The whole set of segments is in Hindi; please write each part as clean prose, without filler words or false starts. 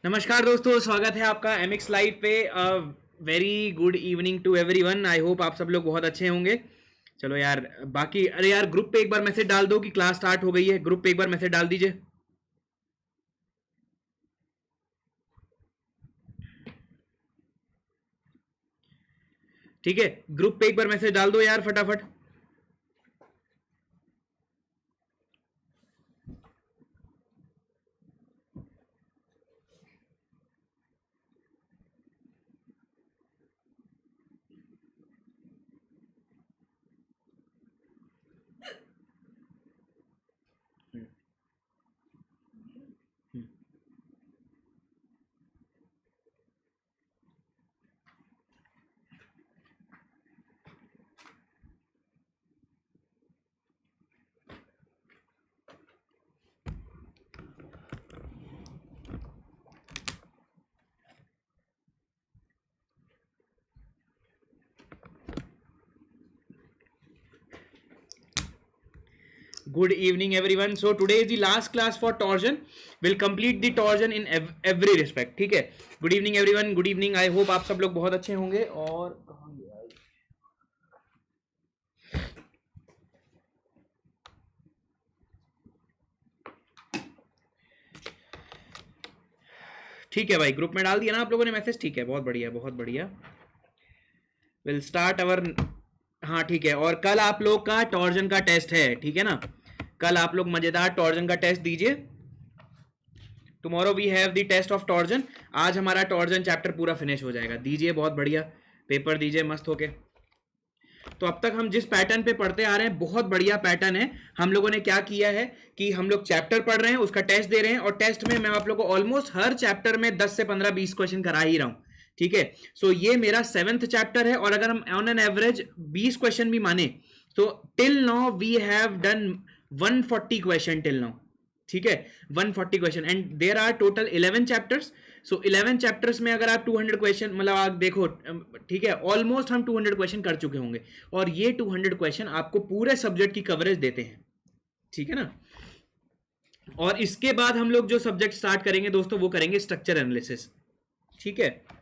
नमस्कार दोस्तों, स्वागत है आपका एमएक्स लाइव पे। Very good evening to everyone. I hope आप सब लोग बहुत अच्छे होंगे। चलो यार, बाकी अरे यार, ग्रुप पे एक बार मैसेज डाल दो कि क्लास स्टार्ट हो गई है। ग्रुप पे एक बार मैसेज डाल दीजिए। ठीक है, ग्रुप पे एक बार मैसेज डाल दो यार फटाफट। Good evening, everyone. So today is the last class for torsion. We'll complete the torsion in every respect. ठीक है. Good evening, everyone. Good evening. I hope आप सब लोग बहुत अच्छे होंगे। और ठीक है भाई, ग्रुप में डाल दिया ना आप लोगों ने मैसेज। ठीक है, बहुत बढ़िया, बहुत बढ़िया। Will start our. हाँ ठीक है, और कल आप लोग का टॉर्जन का टेस्ट है, ठीक है ना। कल आप लोग मजेदार टॉर्जन का टेस्ट दीजिए। Tomorrow we have the test of torsion. आज हमारा टॉर्जन चैप्टर पूरा फिनिश हो जाएगा। दीजिए, बहुत बढ़िया पेपर दीजिए मस्त होके। तो अब तक हम जिस पैटर्न पे पढ़ते आ रहे हैं, बहुत बढ़िया पैटर्न है। हम लोगों ने क्या किया है कि हम लोग चैप्टर पढ़ रहे हैं, उसका टेस्ट दे रहे हैं, और टेस्ट में मैं आप लोगों को ऑलमोस्ट हर चैप्टर में 10 से 15 20 क्वेश्चन करा ही रहा हूं। ठीक है, सो ये मेरा 7th चैप्टर है, और अगर हम ऑन एन एवरेज 20 क्वेश्चन भी माने तो till now we have done 140 question till now. ठीक है, 140 question, and there are total 11 chapters. So 11 chapters में अगर आप 200 क्वेश्चन, मतलब आप देखो, ठीक है, ऑलमोस्ट हम 200 क्वेश्चन कर चुके होंगे, और ये 200 क्वेश्चन आपको पूरे सब्जेक्ट की कवरेज देते हैं। ठीक है ना। और इसके बाद हम लोग जो सब्जेक्ट स्टार्ट करेंगे दोस्तों, वो करेंगे स्ट्रक्चर एनालिसिस। ठीक है,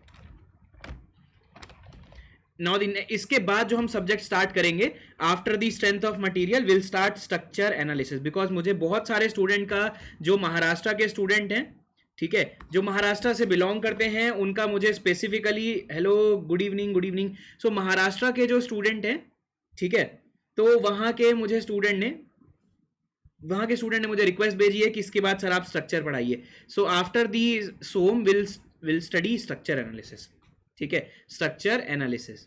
नाउ इसके बाद जो हम सब्जेक्ट स्टार्ट करेंगे after the strength of material, will start structure analysis. Because मुझे बहुत सारे स्टूडेंट का, जो महाराष्ट्र के स्टूडेंट हैं, ठीक है, जो महाराष्ट्र से बिलोंग करते हैं, उनका मुझे specifically, hello good evening, good evening. So Maharashtra के जो स्टूडेंट हैं, ठीक है, तो वहां के स्टूडेंट ने मुझे रिक्वेस्ट भेजी है कि इसके बाद सर आप स्ट्रक्चर पढ़ाइए। So after the some will study structure analysis. ठीक है, स्ट्रक्चर एनालिसिस।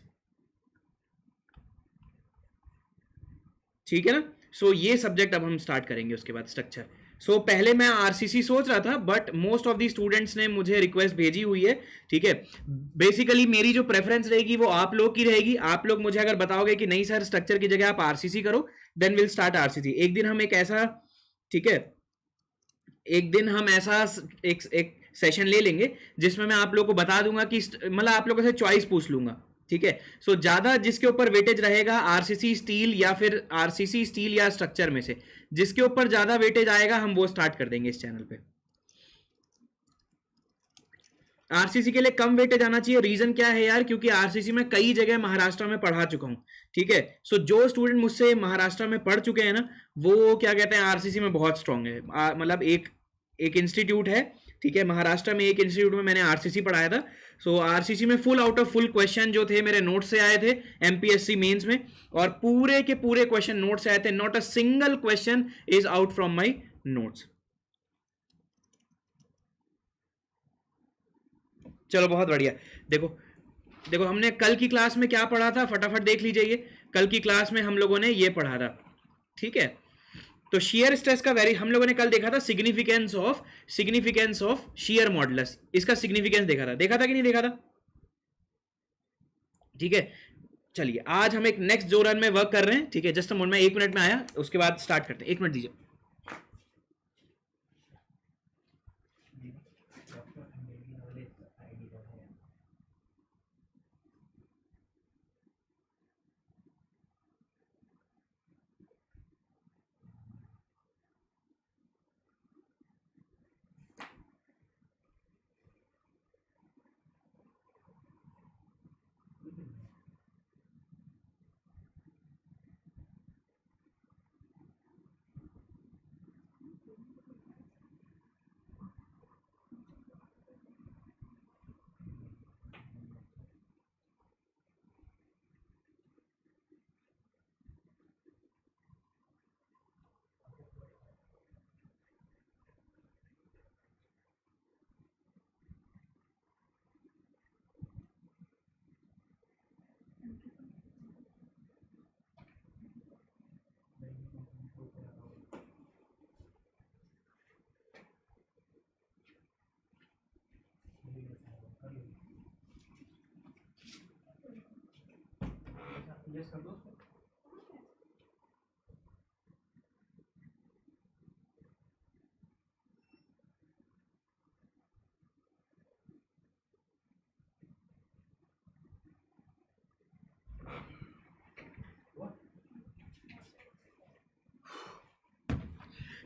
ठीक है ना। सो ये सब्जेक्ट अब हम स्टार्ट करेंगे, उसके बाद स्ट्रक्चर। सो पहले मैं आरसीसी सोच रहा था, but most of the students ने मुझे रिक्वेस्ट भेजी हुई है। ठीक है, बेसिकली मेरी जो प्रेफरेंस रहेगी वो आप लोग की रहेगी। आप लोग मुझे अगर बताओगे कि नहीं सर, स्ट्रक्चर की जगह आप आरसीसी करो, देन विल स्टार्ट आरसीसी। एक दिन हम एक ऐसा, ठीक है, एक दिन हम ऐसा एक सेशन ले लेंगे जिसमें मैं आप लोग को बता दूंगा कि, मतलब आप लोगों से चॉइस पूछ लूंगा। ठीक है, सो ज्यादा जिसके ऊपर वेटेज रहेगा, आरसीसी स्टील या फिर आरसीसी स्टील या स्ट्रक्चर में से जिसके ऊपर ज्यादा वेटेज आएगा, हम वो स्टार्ट कर देंगे इस चैनल पे। आरसीसी के लिए कम वेटेज आना चाहिए, रीजन क्या है यार, क्योंकि आरसीसी में कई जगह महाराष्ट्र में पढ़ा चुका हूं। ठीक है, सो जो स्टूडेंट मुझसे महाराष्ट्र में पढ़ चुके हैं ना, वो क्या कहते हैं, आरसीसी में बहुत स्ट्रांग है। मतलब एक एक इंस्टीट्यूट है, ठीक है, महाराष्ट्र में एक इंस्टीट्यूट में मैंने आरसीसी पढ़ाया था। सो आरसीसी में full out of full question जो थे मेरे नोट से आए थे एमपीएससी मेंस में, और पूरे के पूरे क्वेश्चन नोट से आए थे। Not a single question is out from my notes. चलो बहुत बढ़िया। देखो देखो, हमने कल की क्लास में क्या पढ़ा था, फटाफट देख लीजिए। कल की क्लास में हम लोगों ने ये पढ़ा था, ठीक है। तो शियर स्ट्रेस का वेरी, हम लोगों ने कल देखा था सिग्निफिकेंस ऑफ शियर मॉडुलस। इसका सिग्निफिकेंस देखा था कि नहीं देखा था। ठीक है, चलिए आज हम एक नेक्स्ट जोरन में वर्क कर रहे हैं। ठीक है, जस्ट मैं 1 मिनट में आया, उसके बाद स्टार्ट करते हैं। 1 मिनट दीजिए।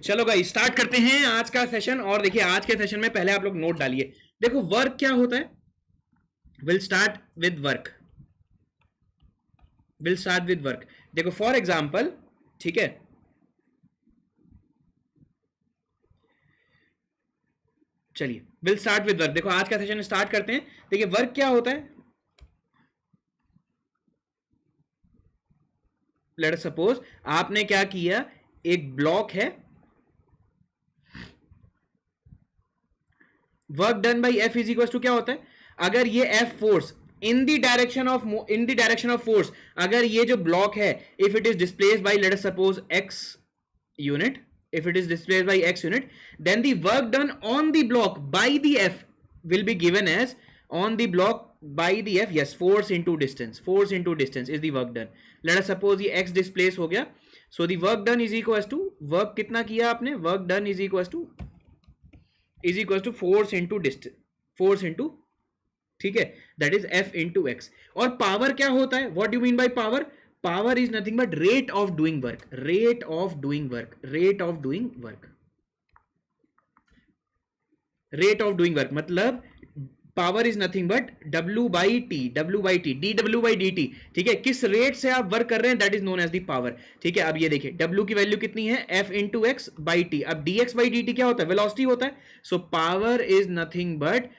चलो गाइस स्टार्ट करते हैं आज का सेशन। और देखिए आज के सेशन में पहले आप लोग नोट डालिए। देखो वर्क क्या होता है, will start with work, will start with work. देखो फॉर एग्जांपल, ठीक है, चलिए विल स्टार्ट विद वर्क। देखो आज का सेशन स्टार्ट करते हैं। देखिए वर्क क्या होता है, लेट सपोज आपने क्या किया, एक ब्लॉक है, work done by F is equal to क्या होता है, अगर ये F force in the direction of force, अगर ये जो ब्लॉक है if it is displaced by let suppose x unit, if it is displaced by x unit, then the work done on the block by the f will be given as on the block by the f, yes, force into distance, force into distance is the work done. Let us suppose ये x displace हो गया, so the work done is equals to, work कितना किया आपने, work done is equals to force into distance, force into, ठीक है, that is f into x. और पावर क्या होता है, what do you mean by power? Power is nothing but rate of doing work, rate of doing work, rate of doing work, rate of doing work मतलब power is nothing but w by t, dw by dt, ठीक है, किस रेट से आप वर्क कर रहे हैं that is known as the power, ठीक है। अब ये देखिए w की वैल्यू कितनी है, f into x by t, अब dx by dt क्या होता है, वेलोसिटी होता है, so power is nothing but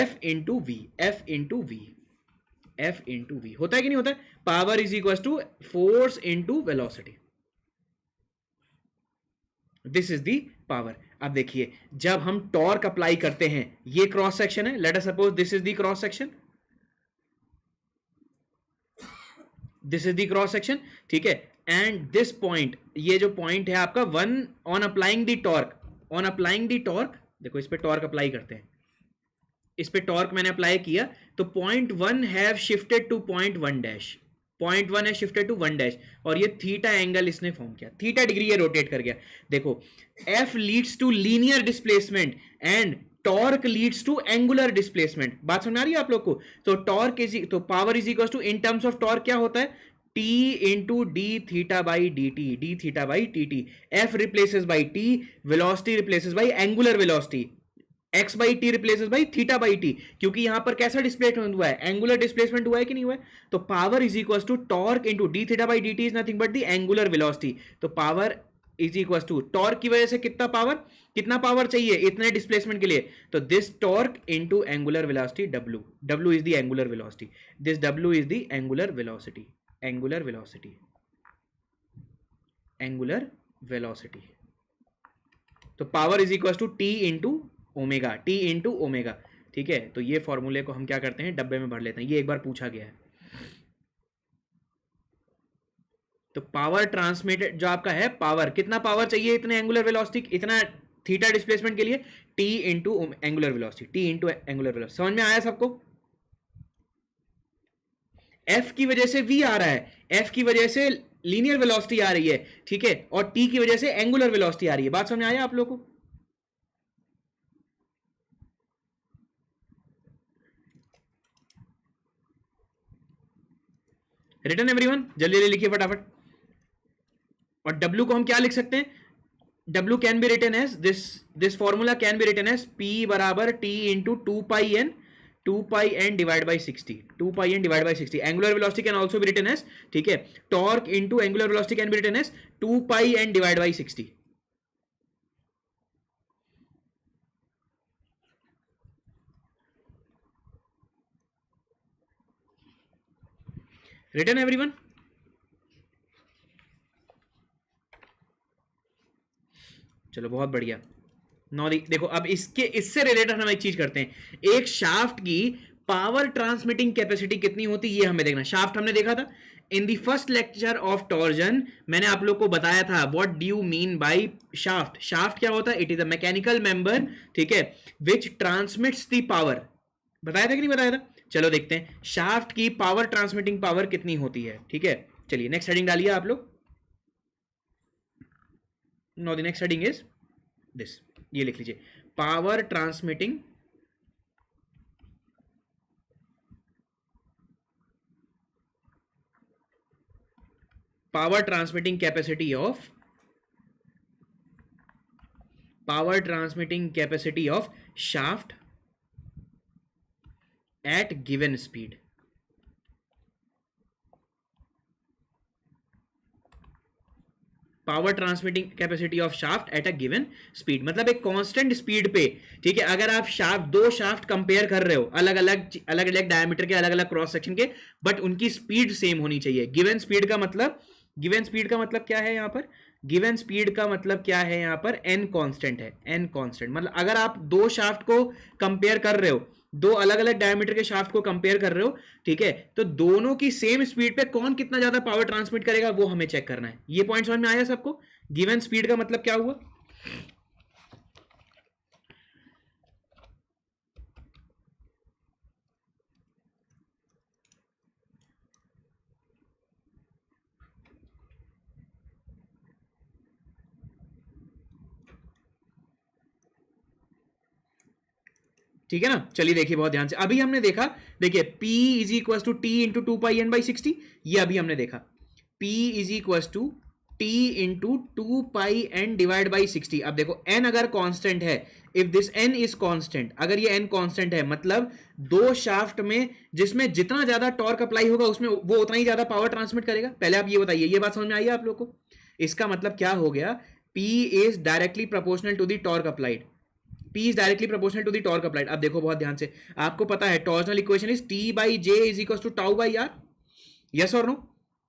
f into v, f into v, f into v होता है कि नहीं होता है, power is equal to force into velocity, this is the power. अब देखिए जब हम टॉर्क अप्लाई करते हैं, ये क्रॉस सेक्शन है, let us suppose this is the cross section, this is the cross section, ठीक है, एंड दिस पॉइंट, ये जो पॉइंट है आपका one, on applying the torque, on applying the torque, देखो इस पे टॉर्क अप्लाई करते हैं, इस पे टॉर्क मैंने अप्लाई किया तो point one have shifted to point one dash, point one है शिफ्टेड टू वन डैश, और ये थीटा एंगल इसने फॉर्म किया, थीटा डिग्री ये रोटेट कर गया। देखो F leads to linear displacement and torque leads to angular displacement, बात समझ आ रही है आप लोग को। तो टॉर्क इज, तो power is equal to, in terms of torque क्या होता है, T into d theta by d T, D theta by T T, F replaces by T, velocity replaces by angular velocity, x by T replaces by theta by T, क्योंकि यहां पर कैसा डिस्प्लेसमेंट हुआ है, एंगुलर डिस्प्लेसमेंट हुआ है कि नहीं हुआ है। तो power is equal to torque into d theta by d t is nothing but the angular velocity, तो power is equal to torque की वजह से कितना पावर चाहिए इतने डिस्प्लेसमेंट के लिए, तो this torque into angular velocity w, w is the angular velocity, this w is the angular velocity, angular velocity, angular velocity. तो power is equal to T into omega, T into omega, ठीक है। तो ये फॉर्मूले को हम क्या करते हैं, डब्बे में भर लेते हैं, ये एक बार पूछा गया है। तो पावर ट्रांसमिटेड जो आपका है, पावर कितना पावर चाहिए इतने एंगुलर वेलोसिटी, इतना थीटा डिस्प्लेसमेंट के लिए, T into angular velocity, T into angular velocity. समझ में आया सबको। एफ की वजह से वी आ रहा है, एफ की वजह से लीनियर वेलोसिटी आ रही है, ठीक है, और टी की वजह से एंगुलर वेलोसिटी आ रही है। बात समझ में आया आप लोगों को। रिटर्न एवरीवन, जल्दी जल्दी लिखिए फटाफट। और W को हम क्या लिख सकते हैं, W can be written as this formula can be written as P बराबर T into 2 pi N 2 pi n divided by 60, 2 pi n divided by 60. Angular velocity can also be written as, ठीक है, torque into angular velocity can be written as 2 pi n divided by 60. Written everyone? चलो बहुत बढ़िया. नौ देखो, अब इससे रिलेटेड हम एक चीज करते हैं. एक शाफ्ट की पावर ट्रांसमिटिंग कैपेसिटी कितनी होती है ये हमें देखना. शाफ्ट हमने देखा था in the first lecture of torsion. मैंने आप लोग को बताया था what do you mean by shaft. Shaft क्या होता है? It is a mechanical member, ठीक है, विच ट्रांसमिट्स द पावर. बताया था कि नहीं बताया था? चलो देखते हैं शाफ्ट की पावर ट्रांसमिटिंग पावर कितनी होती है. ठीक है, चलिए नेक्स्ट हेडिंग डालिए आप लोग. No, the next heading is this. ये लिख लीजिए, power transmitting capacity of shaft at given speed. Power transmitting capacity of shaft at a given speed मतलब एक कांस्टेंट स्पीड पे. ठीक है, अगर आप दो शाफ्ट कंपेयर कर रहे हो, अलग अलग डायमीटर के, अलग अलग क्रॉस सेक्शन के, बट उनकी स्पीड सेम होनी चाहिए. गिवन स्पीड का मतलब क्या है यहां पर? गिवन स्पीड का मतलब क्या है यहां पर? एन कांस्टेंट है. एन कांस्टेंट मतलब अगर आप दो शाफ्ट को कंपेयर कर रहे हो, दो अलग अलग डायमीटर के शाफ्ट को कंपेयर कर रहे हो, ठीक है, तो दोनों की सेम स्पीड पे कौन कितना ज्यादा पावर ट्रांसमिट करेगा वो हमें चेक करना है. ये पॉइंट समझ में आया सबको? गिवन स्पीड का मतलब क्या हुआ? ठीक है ना. चलिए देखिए बहुत ध्यान से. अभी हमने देखा, देखिए P is equal to T into 2 pi N by 60. ये अभी हमने देखा P is equal to T into 2 pi N divide by 60. अब देखो n अगर कांस्टेंट है, if this n is constant, अगर ये n कांस्टेंट है मतलब दो शाफ्ट में जिसमें जितना ज्यादा टॉर्क अप्लाई होगा उसमें वो उतना ही ज्यादा पावर ट्रांसमिट करेगा. पहले आप ये बताइए, ये बात समझ में आई है आप लोग को? इसका मतलब क्या हो गया? P is directly proportional to the torque applied. P is directly proportional to the torque applied. अब देखो बहुत ध्यान से, आपको पता है torsional equation is T by J is equal to tau by R. Yes और नो?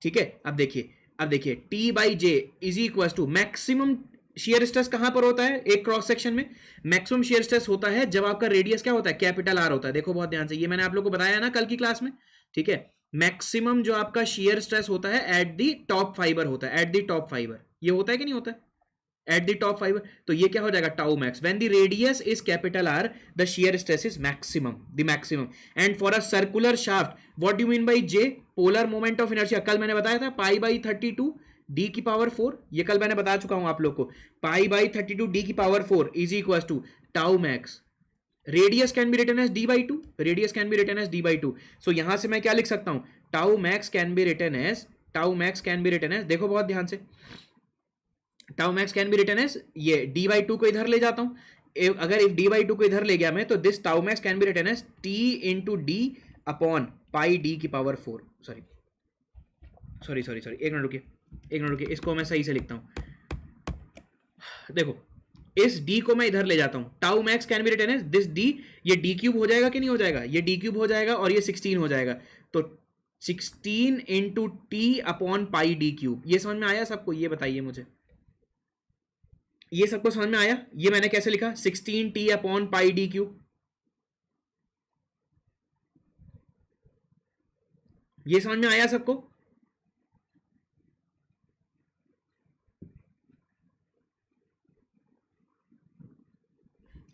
ठीक है, अब देखिए T by J is equal to maximum shear stress कहां पर होता है एक क्रॉस सेक्शन में? मैक्सिमम शियर स्ट्रेस होता है जब आपका रेडियस क्या होता है? कैपिटल R होता है. देखो बहुत ध्यान से, ये मैंने आप लोग को बताया ना कल की क्लास में. ठीक है, मैक्सिमम जो आपका शियर स्ट्रेस होता है एट द टॉप फाइबर होता है. एट द टॉप फाइबर ये होता है कि नहीं होता है? At the top fiber. तो ये क्या हो जाएगा? tau max. When the radius is capital R, the shear stress is maximum, the maximum. And for a circular shaft, what do you mean by J? Polar moment of inertia. कल मैंने बताया था pi by 32 d की पावर 4. ये कल मैंने बता चुका हूं आप लोग को. pi by 32 d की power 4 is equals to tau max. Radius can be written as d by 2. Radius can be written as d by 2. So यहां से मैं क्या लिख सकता हूं? Tau max can be written as, देखो बहुत ध्यान से, tau max can be written as, ये डी बाई 2 को इधर ले जाता हूं. अगर इफ डी बाई 2 को इधर ले गया मैं, तो this tau max can be written as T into d upon pi d की पावर 4. सॉरी एक मिनट रुकिए, इसको मैं सही से लिखता हूं. देखो इस d को मैं इधर ले जाता हूं. Tau max can be written as this d. ये d क्यूब हो जाएगा कि नहीं हो जाएगा? ये d क्यूब हो जाएगा और ये 16 हो जाएगा. तो 16 into T upon pi D cube. ये समझ में आया सबको? ये बताइए मुझे, ये सबको समझ में आया? ये मैंने कैसे लिखा? 16t upon pi D cube. ये समझ में आया सबको?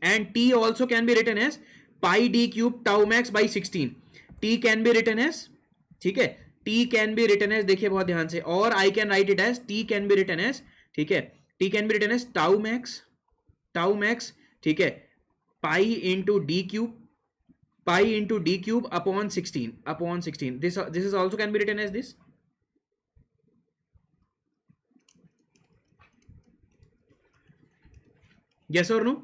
And t also can be written as pi D cube tau max by 16. t can be written as, ठीक है, t can be written as, देखिए बहुत ध्यान से, और I can write it as t can be written as, ठीक है, t can be written as tau max, ठीक है, pi into d cube upon 16. This is also can be written as this. Yes or no?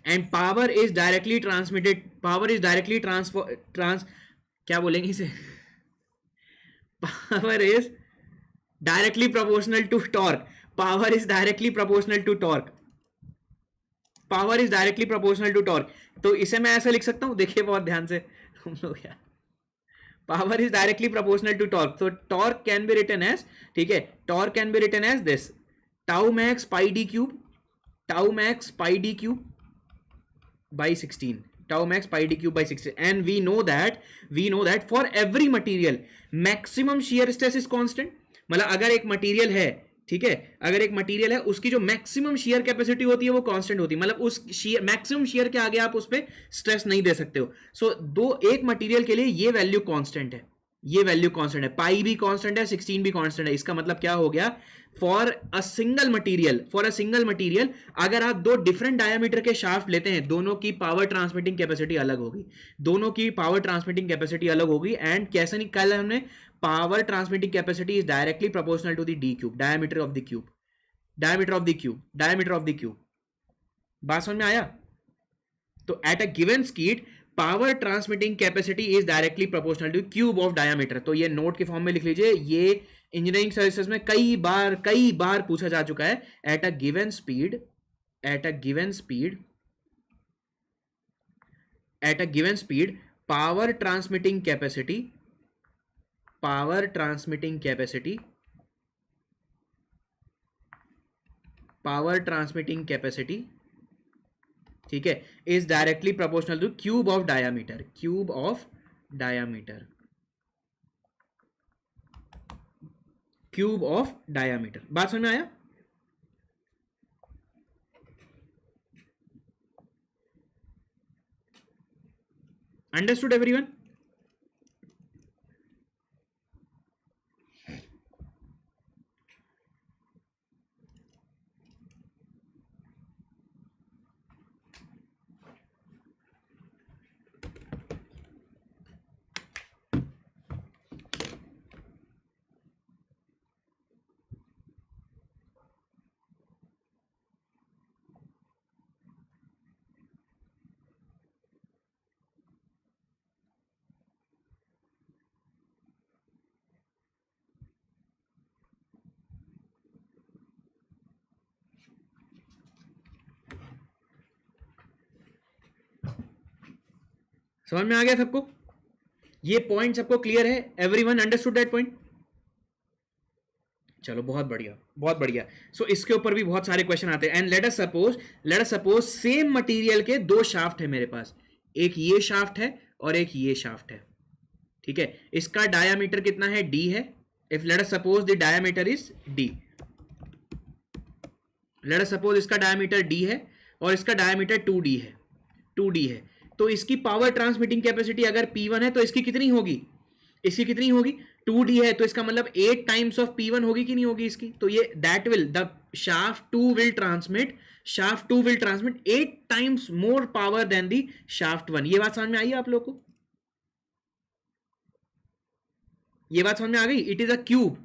And power is directly transmitted power is directly क्या बोलेंगे इसे, power is directly proportional to torque, power is directly proportional to torque, power is directly proportional to torque. तो इसे मैं ऐसे लिख सकता हूं, देखिए बहुत ध्यान से हम लोग यार, power is directly proportional to torque, तो torque can be written as, ठीक है, torque can be written as this, tau max pi D cube, tau max pi D cube by 16, tau max pi d cube by 16, and we know that for every material maximum shear stress is constant। मतलब अगर एक मटेरियल है, ठीक है, अगर एक मटेरियल है उसकी जो मैक्सिमम शेयर कैपेसिटी होती है वो कांस्टेंट होती है, मतलब उस शेयर मैक्सिमम शेयर के आगे आप उस पर स्ट्रेस नहीं दे सकते हो। सो एक मटेरियल के लिए ये वैल्यू कांस्टेंट है, ये वैल्यू कांस्टेंट है, पाई भी कांस्टेंट है, 16 भी कांस्टेंट है। इसका मतलब क्या हो गया, फॉर अ सिंगल मटेरियल अगर आप दो डिफरेंट डायमीटर के शाफ्ट लेते हैं, दोनों की पावर ट्रांसमिटिंग कैपेसिटी अलग होगी, दोनों की पावर ट्रांसमिटिंग कैपेसिटी अलग होगी। एंड कैसे निकाला हमने, power transmitting capacity is directly proportional to the d cube, diameter of the cube, diameter of the cube, diameter of the cube. बात समझ में आया? तो at a given speed power transmitting capacity is directly proportional to cube of diameter. तो ये नोट के फॉर्म में लिख लीजिए, ये इंजीनियरिंग सर्विसेज में कई बार पूछा जा चुका है। Eight a given speed, power transmitting capacity, ठीक है, is directly proportional to cube of diameter, बात समझ में आया? Understood everyone? समझ में आ गया सबको? ये पॉइंट सबको क्लियर है? Everyone understood that point? चलो बहुत बढ़िया। सो इसके ऊपर भी बहुत सारे क्वेश्चन आते हैं। And let us suppose same material के दो शाफ्ट है मेरे पास, एक ये शाफ्ट है और एक ये शाफ्ट है, ठीक है, इसका डायामीटर कितना है, डी है। If late us suppose the diameter is D, late us suppose इसका डायामीटर डी है और इसका डायामीटर 2d है, तो इसकी पावर ट्रांसमिटिंग कैपेसिटी अगर P1 है तो इसकी कितनी होगी, 2d है, तो इसका मतलब 8 टाइम्स ऑफ P1 होगी कि नहीं होगी इसकी। तो ये that will the shaft 2 will transmit 8 times more power than the shaft 1। ये बात समझ में आई है आप लोग को? ये बात समझ में आ गई? इट इज अ क्यूब,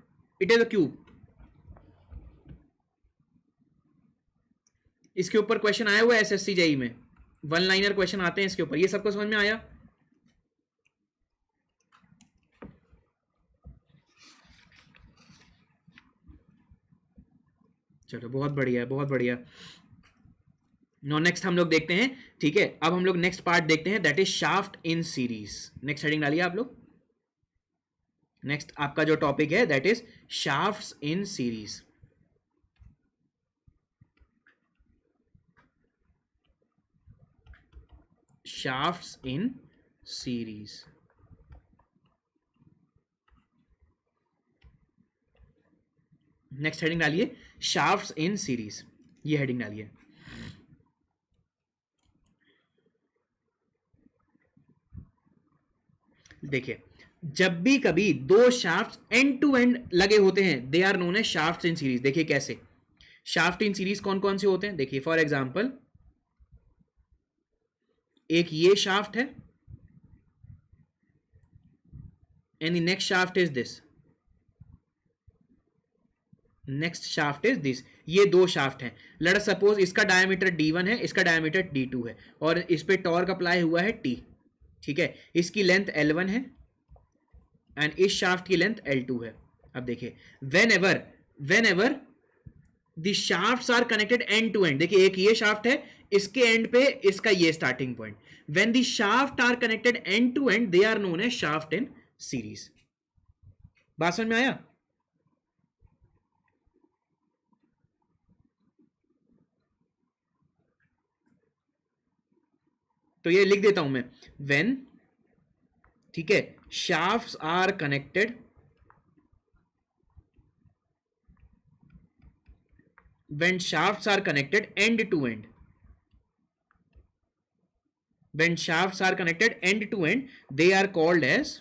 इसके ऊपर क्वेश्चन आया हुआ है एसएससी जेई में, 1 लाइनर क्वेश्चन आते हैं इसके ऊपर। ये सबको समझ में आया? चलो बहुत बढ़िया। नो नेक्स्ट हम लोग देखते हैं, ठीक है, अब हम लोग नेक्स्ट पार्ट देखते हैं, that is shaft in series. Next heading डालिए आप लोग। नेक्स्ट आपका जो टॉपिक है that is shafts in series. Shafts in series, next heading डालिए, शाफ्ट्स इन सीरीज, ये हेडिंग डालिए। देखिए, जब भी कभी दो शाफ्ट्स एंड टू एंड लगे होते हैं, they are known as shafts in series. देखिए कैसे शाफ्ट इन सीरीज कौन कौन से होते हैं, देखिए फॉर एग्जांपल एक ये शाफ्ट है and the next shaft is this, next shaft is this. ये दो शाफ्ट हैं, लेट अस सपोज इसका डायमीटर d1 है, इसका डायमीटर d2 है, और इस पे टॉर्क अप्लाई हुआ है t, ठीक है, इसकी लेंथ L1 है एंड इस शाफ्ट की लेंथ L2 है। अब देखिए whenever the shafts are connected end to end, देखिए एक ये शाफ्ट है, इसके एंड पे इसका ये starting point, when the shaft are connected end to end they are known as shaft in series. बात समझ में आया? तो ये लिख देता हूं मैं, व्हेन, ठीक है, shafts are connected when shafts are connected end to end, when shafts are connected end to end they are called as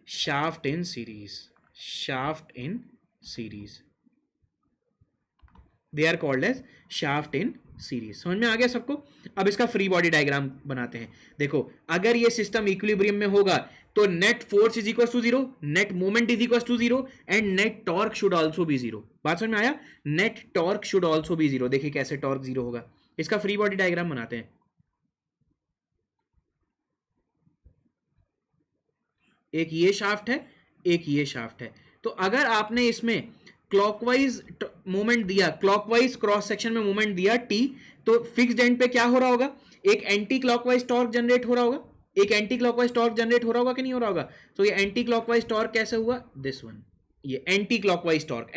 shaft in series, shaft in series, they are called as shaft in series. समझ में आ गया सबको? अब इसका फ्री बॉडी डायग्राम बनाते हैं। देखो अगर ये सिस्टम इक्विलिब्रियम में होगा तो net force is equal to 0, net moment is equal to 0 and net torque should also be 0। बात समझ में आया? Net torque should also be 0। देखिए कैसे टॉर्क 0 होगा, इसका फ्री बॉडी डायग्राम बनाते हैं। एक ये शाफ्ट है, एक ये शाफ्ट है, तो अगर आपने इसमें क्लॉकवाइज मूवमेंट दिया, क्लॉकवाइज क्रॉस सेक्शन में मूवमेंट दिया t, तो फिक्स्ड एंड पे क्या हो रहा होगा? एक एंटी क्लॉकवाइज टॉर्क जनरेट हो रहा होगा, एक एंटी क्लॉकवाइज टॉर्क जनरेट हो रहा होगा कि नहीं हो रहा होगा? तो ये एंटी क्लॉकवाइज टॉर्क कैसे हुआ? दिस वन, ये anti clockwise torque t,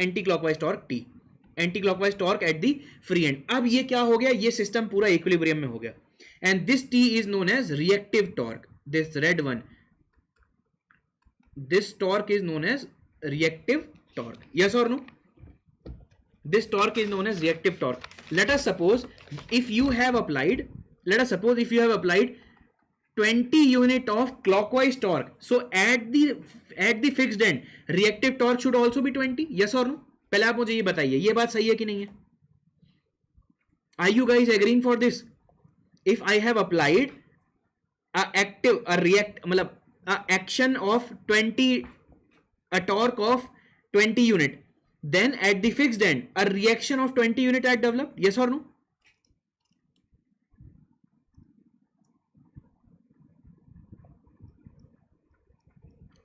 anti clockwise torque at the free and. अब ये क्या हो गया? ये सिस्टम पूरा इक्विलिब्रियम में हो गया and this t is known as reactive torque, this red one, this torque is known as reactive torque, yes or no? This torque is known as reactive torque. Let us suppose if you have applied 20 unit of clockwise torque, so at the fixed end reactive torque should also be 20, yes or no? पहले आप मुझे ये बताइए, ये बात सही है कि नहीं है? Are you guys agreeing for this? If I have applied action of 20, a torque of 20 unit, then at the fixed end a reaction of 20 unit had developed, yes or no?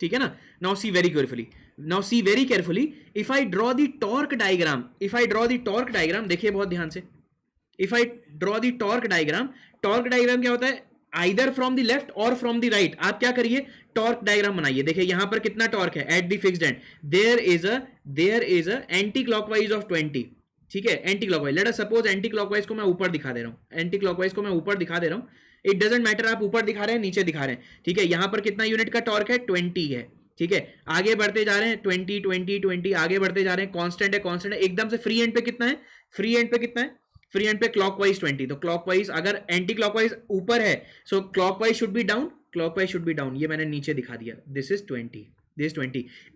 ठीक है ना? Now see very carefully, if I draw the torque diagram, देखिए बहुत ध्यान से, if I draw the torque diagram क्या होता है? Either from the left or from the right। आप क्या करिए? टॉर्क डायग्राम बनाइए। देखिए यहां पर कितना टॉर्क है at the fixed end, there is a anticlockwise of 20, ठीक है, anticlockwise. Let us suppose anticlockwise को मैं ऊपर दिखा दे रहा हूं, इट डजंट मैटर आप ऊपर दिखा रहे हैं नीचे दिखा रहे हैं, ठीक है। यहां पर कितना यूनिट का टॉर्क है? 20 है, ठीक है। आगे बढ़ते जा रहे हैं 20 आगे बढ़ते जा रहे हैं, कांस्टेंट है, एकदम से फ्री एंड पे कितना है? फ्री एंड पे क्लॉकवाइज 20, तो क्लॉकवाइज अगर एंटी क्लॉकवाइज ऊपर है सो क्लॉकवाइज शुड बी डाउन, ये मैंने नीचे दिखा दिया, दिस इज 20।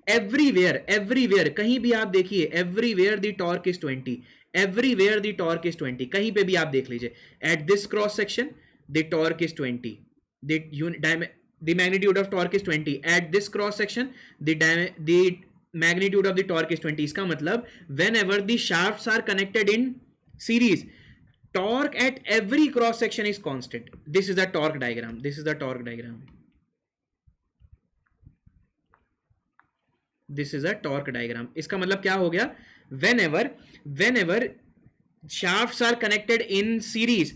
एवरीवेयर कहीं भी आप देखिए, एवरीवेयर द टॉर्क इज 20, कहीं पे भी आप देख लीजिए। At this cross section the torque is 20, the magnitude of torque is 20, at this cross section the magnitude of the torque is 20। इसका मतलब whenever the shafts are connected in series, torque at every cross section is constant। this is the torque diagram, इसका मतलब क्या हो गया? whenever shafts are connected in series,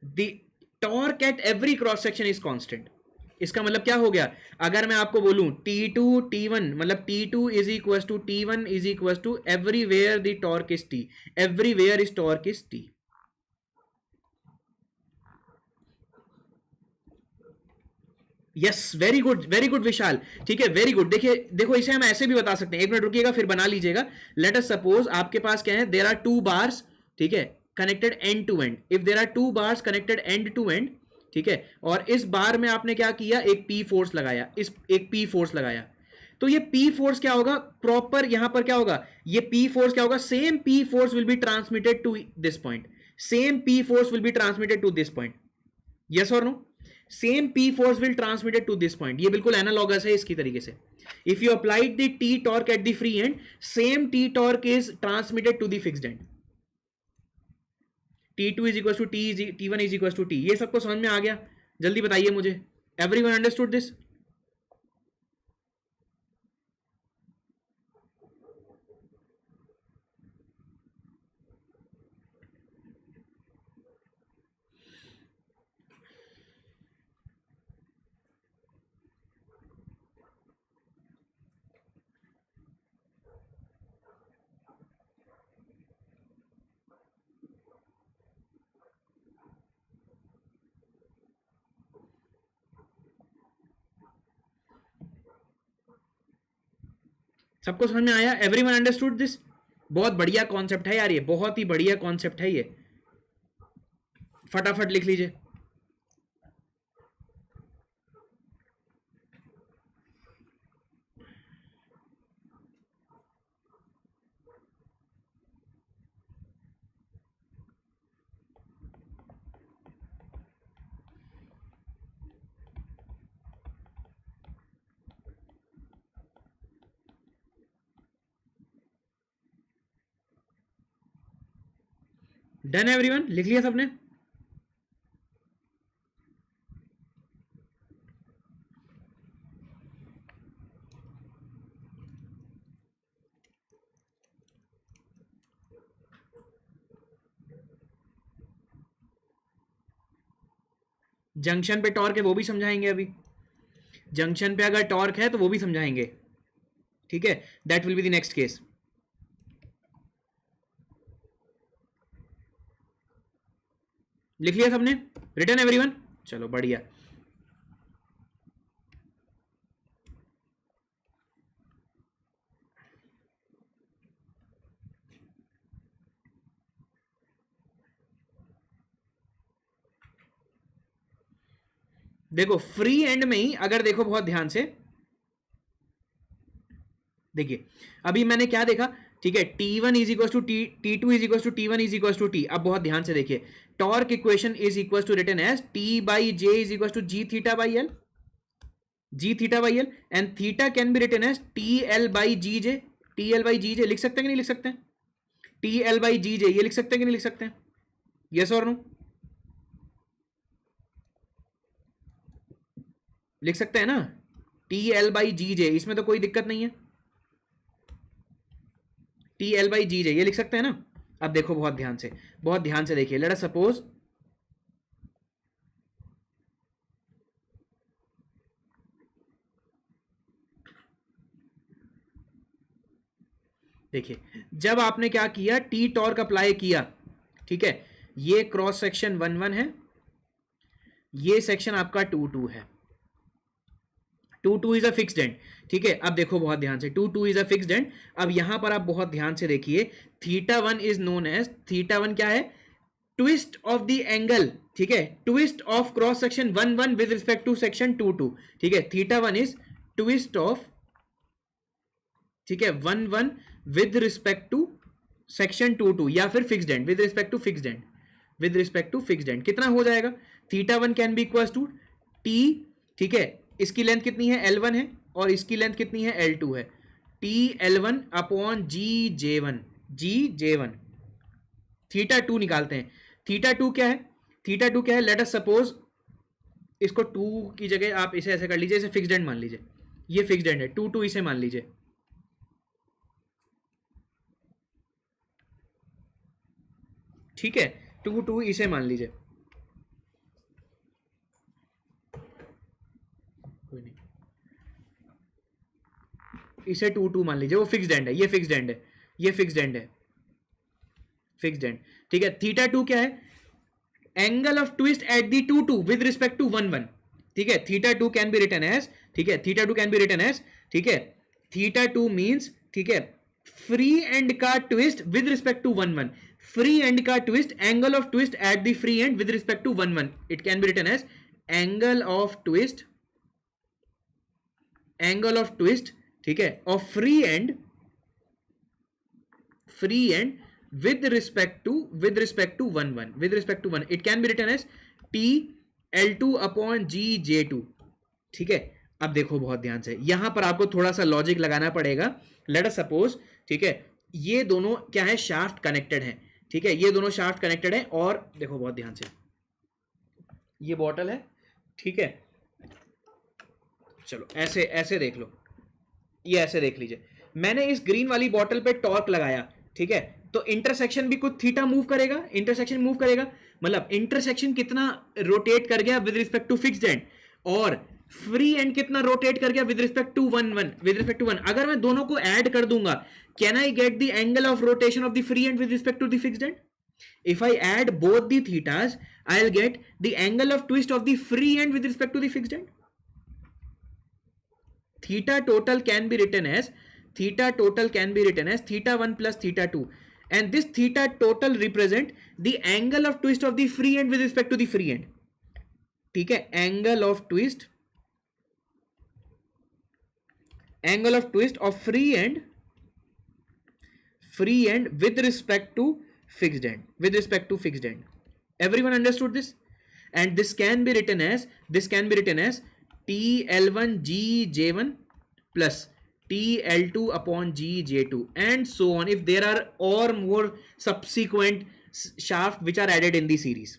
the torque at every cross section is constant। इसका मतलब क्या हो गया? अगर मैं आपको बोलूं T2 T1, मतलब T2 is equal to T1 is equal to everywhere the torque is T, everywhere is torque is T। Yes, very good Vishal, ठीक है, वेरी गुड। देखो इसे हम ऐसे भी बता सकते हैं, एक मिनट रुकिएगा फिर बना लीजिएगा। लेट अस सपोज आपके पास क्या है? देयर आर 2 बार्स, ठीक है, connected end to end. If there are 2 bars connected end to end, ठीक है, और इस बार में आपने क्या किया? एक P फोर्स लगाया, तो ये P फोर्स क्या होगा? प्रॉपर यहां पर क्या होगा? ये P फोर्स क्या होगा? Same P force will be transmitted to this point, yes और no? Same P force will transmitted to this point. ये बिल्कुल एनालॉगस है इसकी तरीके से. If you applied the T torque at the free end, same T torque is transmitted to the fixed end. T2 is equal to T1 is equal to T. ये सबको समझ में आ गया? जल्दी बताइए मुझे. Everyone understood this? सबको समझ में आया? Everyone understood this? बहुत बढ़िया कॉन्सेप्ट है यार, ये बहुत ही बढ़िया कॉन्सेप्ट है ये. फटाफट लिख लीजिए. Done everyone? लिख लिया सबने? जंक्शन पे टॉर्क है वो भी समझाएंगे अभी. जंक्शन पे अगर टॉर्क है तो वो भी समझाएंगे. ठीक है, that will be the next case. लिख लिया सबने? Written everyone? चलो बढ़िया. देखो फ्री एंड में ही अगर देखो बहुत ध्यान से देखिए, अभी मैंने क्या देखा? ठीक है, T1 is equal to T2 is equal to T1 is equal to T. अब बहुत ध्यान से देखिए, torque equation is equal to written as T by J is equal to G theta by L. G theta by L and theta can be written as TL by GJ. TL by GJ लिख सकते हैं कि नहीं लिख सकते हैं? TL बाई GJ ये लिख सकते हैं कि नहीं लिख सकते हैं? यस और नो? लिख सकते हैं ना? TL बाई GJ, इसमें तो कोई दिक्कत नहीं है. TL बाई GJ ये लिख सकते हैं ना? अब देखो बहुत ध्यान से देखिए. लेट अस सपोज देखिए, जब आपने क्या किया, टी टॉर्क अप्लाई किया, ठीक है, ये क्रॉस सेक्शन 1 1 है, ये सेक्शन आपका 2 2 है. 2 2 इज अ फिक्स्ड एंड. ठीक है, अब देखो बहुत ध्यान से, 2 2 इज अ फिक्स्ड एंड. अब यहां पर आप बहुत ध्यान से देखिए, θ1 इज नोन एज, θ1 क्या है? Twist of the angle. ठीक है, twist of cross section 1 1 with respect to section 2 2. ठीक है, θ1 इज ट्विस्ट ऑफ, ठीक है, 1 1 विद रिस्पेक्ट टू सेक्शन 2 2 या फिर fixed end with respect to fixed end. With respect to fixed end कितना हो जाएगा? θ1 can be equal to T. ठीक है, इसकी लेंथ कितनी है? L1 है और इसकी लेंथ कितनी है? L2 है. TL1 upon GJ1. GJ1 θ2 निकालते हैं. θ2 क्या है? θ2 क्या है? लेट अस सपोज इसको 2 की जगह आप इसे ऐसे कर लीजिए, इसे फिक्स्ड एंड मान लीजिए. ये फिक्स्ड एंड है, 2 2 इसे मान लीजिए. ठीक है, 2 2 इसे मान लीजिए. कोई नहीं, इसे 2 2 मान लीजिए. वो फिक्स्ड एंड है, ये फिक्स्ड एंड है, ये फिक्स्ड एंड है, फिक्स्ड एंड. ठीक है, θ2 क्या है? Angle of twist at the 2 2 with respect to 1 1. ठीक है, θ2 कैन बी रिटन एज, ठीक है, θ2 कैन बी रिटन एज, ठीक है, θ2 मींस, ठीक है, फ्री एंड का twist with respect to 1 1. Free end का twist, angle of twist at the free end with respect to 1 1. It can be written as angle of twist, angle of twist, ठीक है, of free end with respect to 1 1, with respect to 1, it can be written as T L2 upon G J2, ठीक है। अब देखो बहुत ध्यान से, यहां पर आपको थोड़ा सा लॉजिक लगाना पड़ेगा। लेट अस सपोज, ठीक है, ये दोनों क्या है, शाफ्ट कनेक्टेड है, ठीक है, ये दोनों शाफ्ट कनेक्टेड है। और देखो बहुत ध्यान से, ये बॉटल है, ठीक है, चलो ऐसे ऐसे देख लो, ये ऐसे देख लीजिए, मैंने इस ग्रीन वाली बॉटल पे टॉर्क लगाया, ठीक है, तो इंटरसेक्शन भी कुछ थीटा मूव करेगा, इंटरसेक्शन मूव करेगा, मतलब इंटरसेक्शन कितना रोटेट कर गया with respect to fixed end, और फ्री एंड कितना रोटेट कर गया with respect to with respect to one. अगर मैं दोनों को ऐड कर दूंगा, can I get the angle of rotation of the free end with respect to the fixed end? If I add both the thetas, I'll get the angle of twist of the free end with respect to the fixed end. Theta total can be written as theta 1 plus theta 2, and this theta total represent the angle of twist of the free end with respect to the free end. ठीक है, angle of twist of free end with respect to fixed end. Everyone understood this? And this can be written as TL1 GJ1 plus TL2 upon GJ2 and so on, if there are or more subsequent shafts which are added in the series.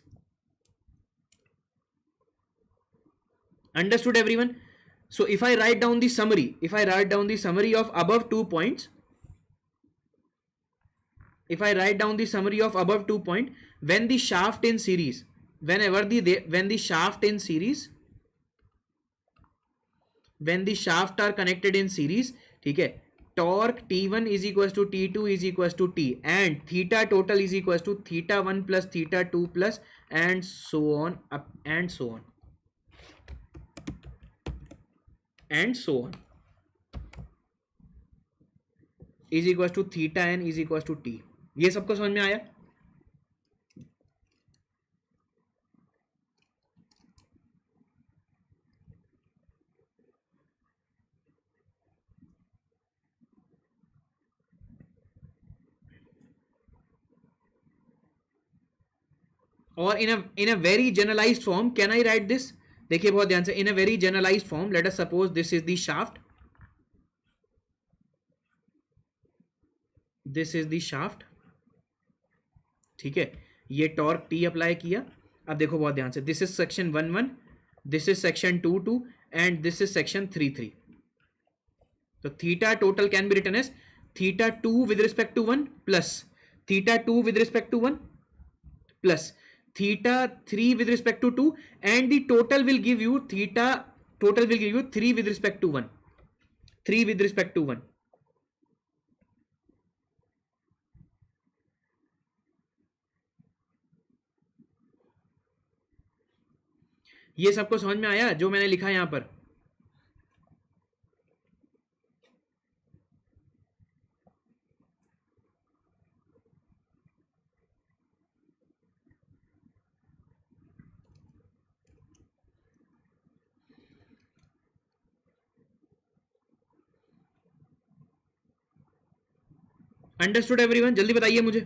Understood everyone? So if I write down the summary, of above 2 points, when the shaft in series, when the shaft are connected in series, ठीक है, torque T1 is equals to T2 is equals to T, and theta total is equals to theta 1 plus theta 2 plus and so on is equals to theta n is equals to T. ये सबको समझ में आया? और in a very generalized form, can I write this? देखिए बहुत ध्यान से, in a very generalized form, let us suppose this is the shaft, ठीक है, ये टॉर्क T अप्लाई किया। अब देखो बहुत ध्यान से, this is section 1 this is section 2 and this is section 3 तो theta total can be written as theta 2 with respect to 1 plus theta 2 with respect to 1 plus theta 3 with respect to 2, and the total will give you 3 with respect to 1, ये सबको समझ में आया जो मैंने लिखा यहां पर? Understood everyone? जल्दी बताइए मुझे।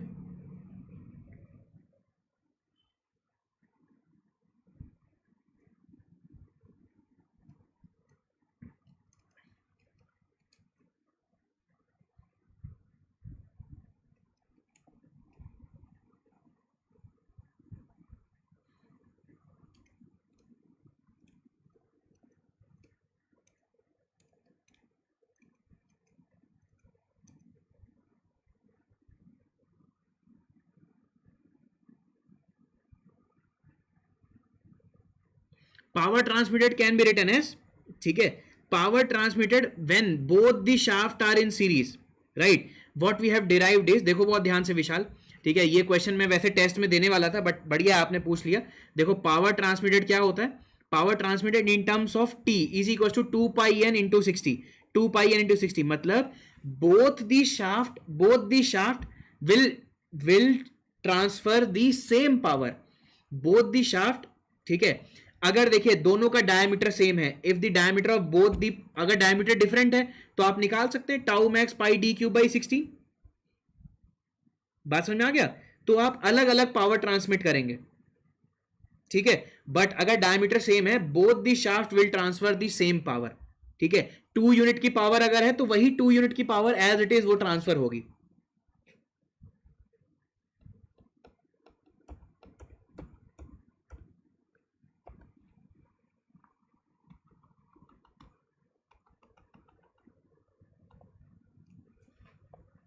Power transmitted can be written as, ठीक है, power transmitted when both the shaft are in series, right? What we have derived is, देखो बहुत ध्यान से विशाल, ठीक है, ये क्वेश्चन मैं वैसे टेस्ट में देने वाला था बट बढ़िया आपने पूछ लिया। देखो पावर ट्रांसमिटेड क्या होता है? Power transmitted in terms of T is equal to 2 pi n into 60, मतलब both the shaft will transfer the same power, both the shaft, ठीक है। अगर देखिए दोनों का डायमीटर सेम है, if the diameter of both the, अगर डायमीटर डिफरेंट है तो आप निकाल सकते हैं tau max pi D cube by 60। बात समझ में आ गया? तो आप अलग अलग पावर ट्रांसमिट करेंगे, ठीक है। बट अगर डायमीटर सेम है, both the shaft will transfer the same power, ठीक है। 2 यूनिट की पावर अगर है तो वही 2 यूनिट की पावर एज इट इज वो ट्रांसफर होगी।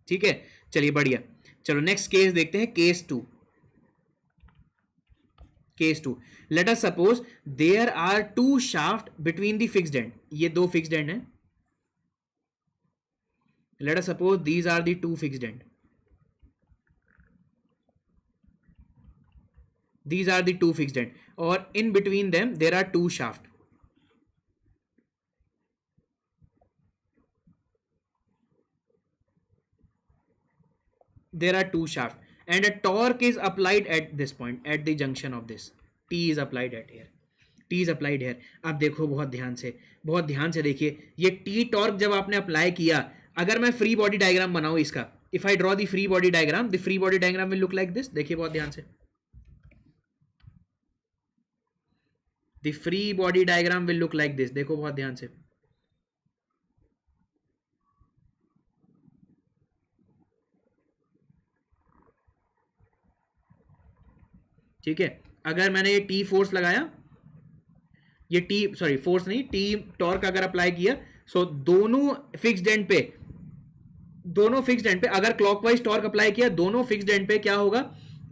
ठीक है, चलिए बढ़िया। चलो नेक्स्ट केस देखते हैं, case 2। Case 2, let us suppose there are 2 shaft between the fixed end, ये 2 फिक्स्ड एंड है। Let us suppose these are the 2 fixed end, these are the 2 fixed end, or in between them there are 2 shaft. There are 2 shaft and a torque is applied at this point, at the junction of this. T is applied at here, T is applied here. अब देखो बहुत ध्यान से देखिए, ये T टॉर्क जब आपने अप्लाई किया, अगर मैं फ्री बॉडी डायग्राम बनाऊं इसका, if I draw the free body diagram, the free body diagram will look like this. देखिए बहुत ध्यान से, the free body diagram will look like this. देखो बहुत ध्यान से, ठीक है। अगर मैंने ये टी फोर्स लगाया, ये टी सॉरी फोर्स नहीं, टी टॉर्क अगर अप्लाई किया, सो दोनों फिक्स्ड एंड पे अगर क्लॉकवाइज टॉर्क अप्लाई किया, दोनों फिक्स्ड एंड पे क्या होगा,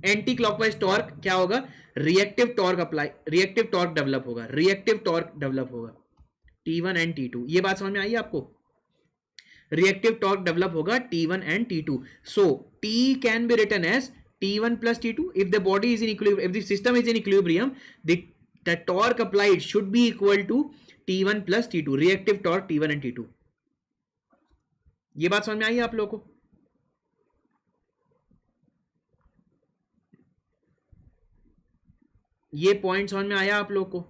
एंटी क्लॉकवाइज टॉर्क क्या होगा, रिएक्टिव टॉर्क डेवलप होगा, T1 एंड T2। ये बात समझ में आई आपको? रिएक्टिव टॉर्क डेवलप होगा T1 and T2। So T can be written as T1 plus T2 if the body is in equilibrium, if the system is in equilibrium, the torque applied should be equal to T1 plus T2, reactive torque T1 and T2। ये बात समझ में आई आप लोगों को? ये पॉइंट समझ में आया आप लोगों को?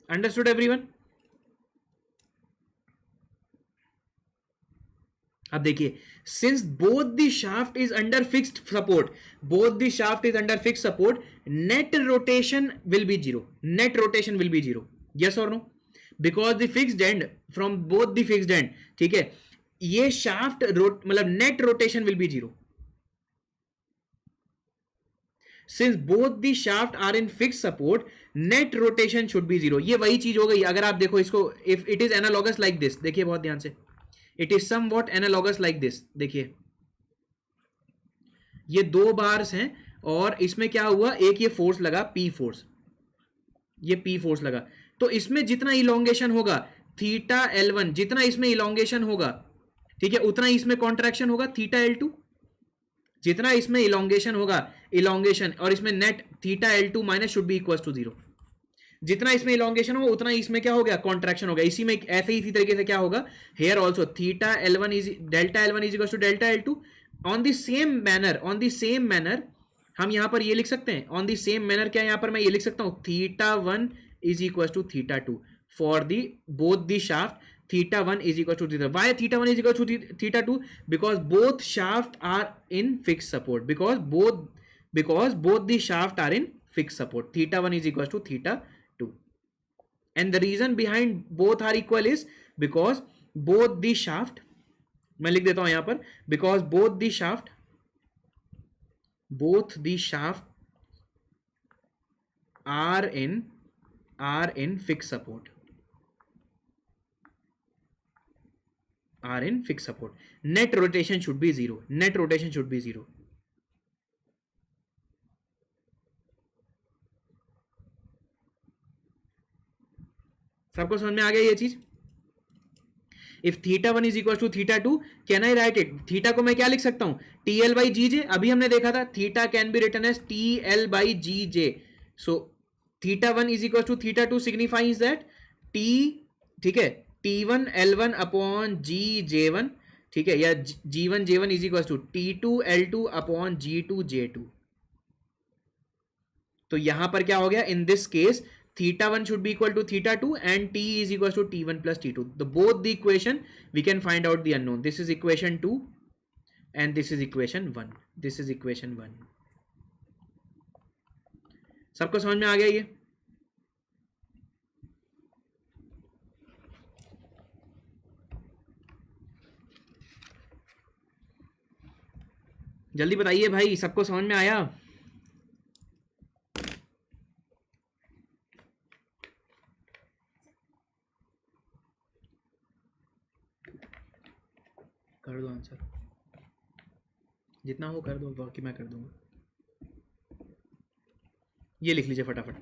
Understood everyone? अब देखिए, since both the shaft is under fixed support, net rotation will be zero. Yes और no? Because the fixed end from both the fixed end, ठीक है, ये शाफ्ट मतलब net rotation will be zero. Since both the shaft are in fixed support, net rotation should be zero. ये वही चीज हो गई। अगर आप देखो इसको, if it is analogous like this, देखिए बहुत ध्यान से, it is somewhat analogous like this. देखिए ये 2 बार्स हैं और इसमें क्या हुआ, एक ये फोर्स लगा P फोर्स, ये P फोर्स लगा, तो इसमें जितना इलोंगेशन होगा थीटा L1, जितना इसमें इलोंगेशन होगा, ठीक है, उतना इसमें कॉन्ट्रैक्शन होगा थीटा L2। जितना इसमें इलोंगेशन होगा, और इसमें net theta L2 minus should be equal to 0। जितना इसमें इलोंगेशन हो उतना इसमें क्या हो गया, कॉन्ट्रैक्शन हो गया। इसी में ऐसे ही इसी तरीके से क्या होगा, here also theta L1 is delta L1 is equal to delta L2। On the same manner हम यहां पर ये लिख सकते हैं, ऑन द सेम मैनर क्या यहां पर मैं ये लिख सकता हूं, theta 1 is equal to theta 2 for the both the shaft. theta 1 is equal to theta। Why theta 1 is equal to theta 2? Because both shaft are in fixed support, because both the shaft are in fixed support, theta 1 is equal to theta 2। and the reason behind both are equal is because both the shaft, मैं लिख देता हूं यहां पर, because both the shaft are in fixed support, net rotation should be zero, सबको समझ में आ गया ये चीज? If theta 1 is equal to theta 2, can I write it, theta को मैं क्या लिख सकता हूं, TL बाई GJ। अभी हमने देखा था theta can be written as TL by GJ। So theta 1 is equal to theta 2 signifies that T, ठीक है, T1 L1 अपॉन GJ1 ठीक है, या G1 J1 is equal to T2 L2 upon G2 J2। तो यहां पर क्या हो गया, in this case θ1 should be equal to θ2 and T is equal to T1 plus T2. Both the equation we can find out the unknown. This is equation 2 and this is equation 1. This is equation 1. सबको समझ में आ गया ये? जल्दी बताइए भाई, सबको समझ में आया? कर दो आंसर, जितना हो कर दो, बाकी मैं कर दूंगा। ये लिख लीजिए फटाफट।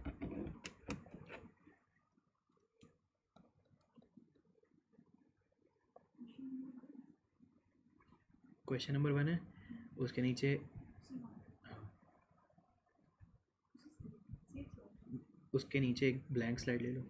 क्वेश्चन नंबर 1 है, उसके नीचे एक ब्लैंक स्लाइड ले लो।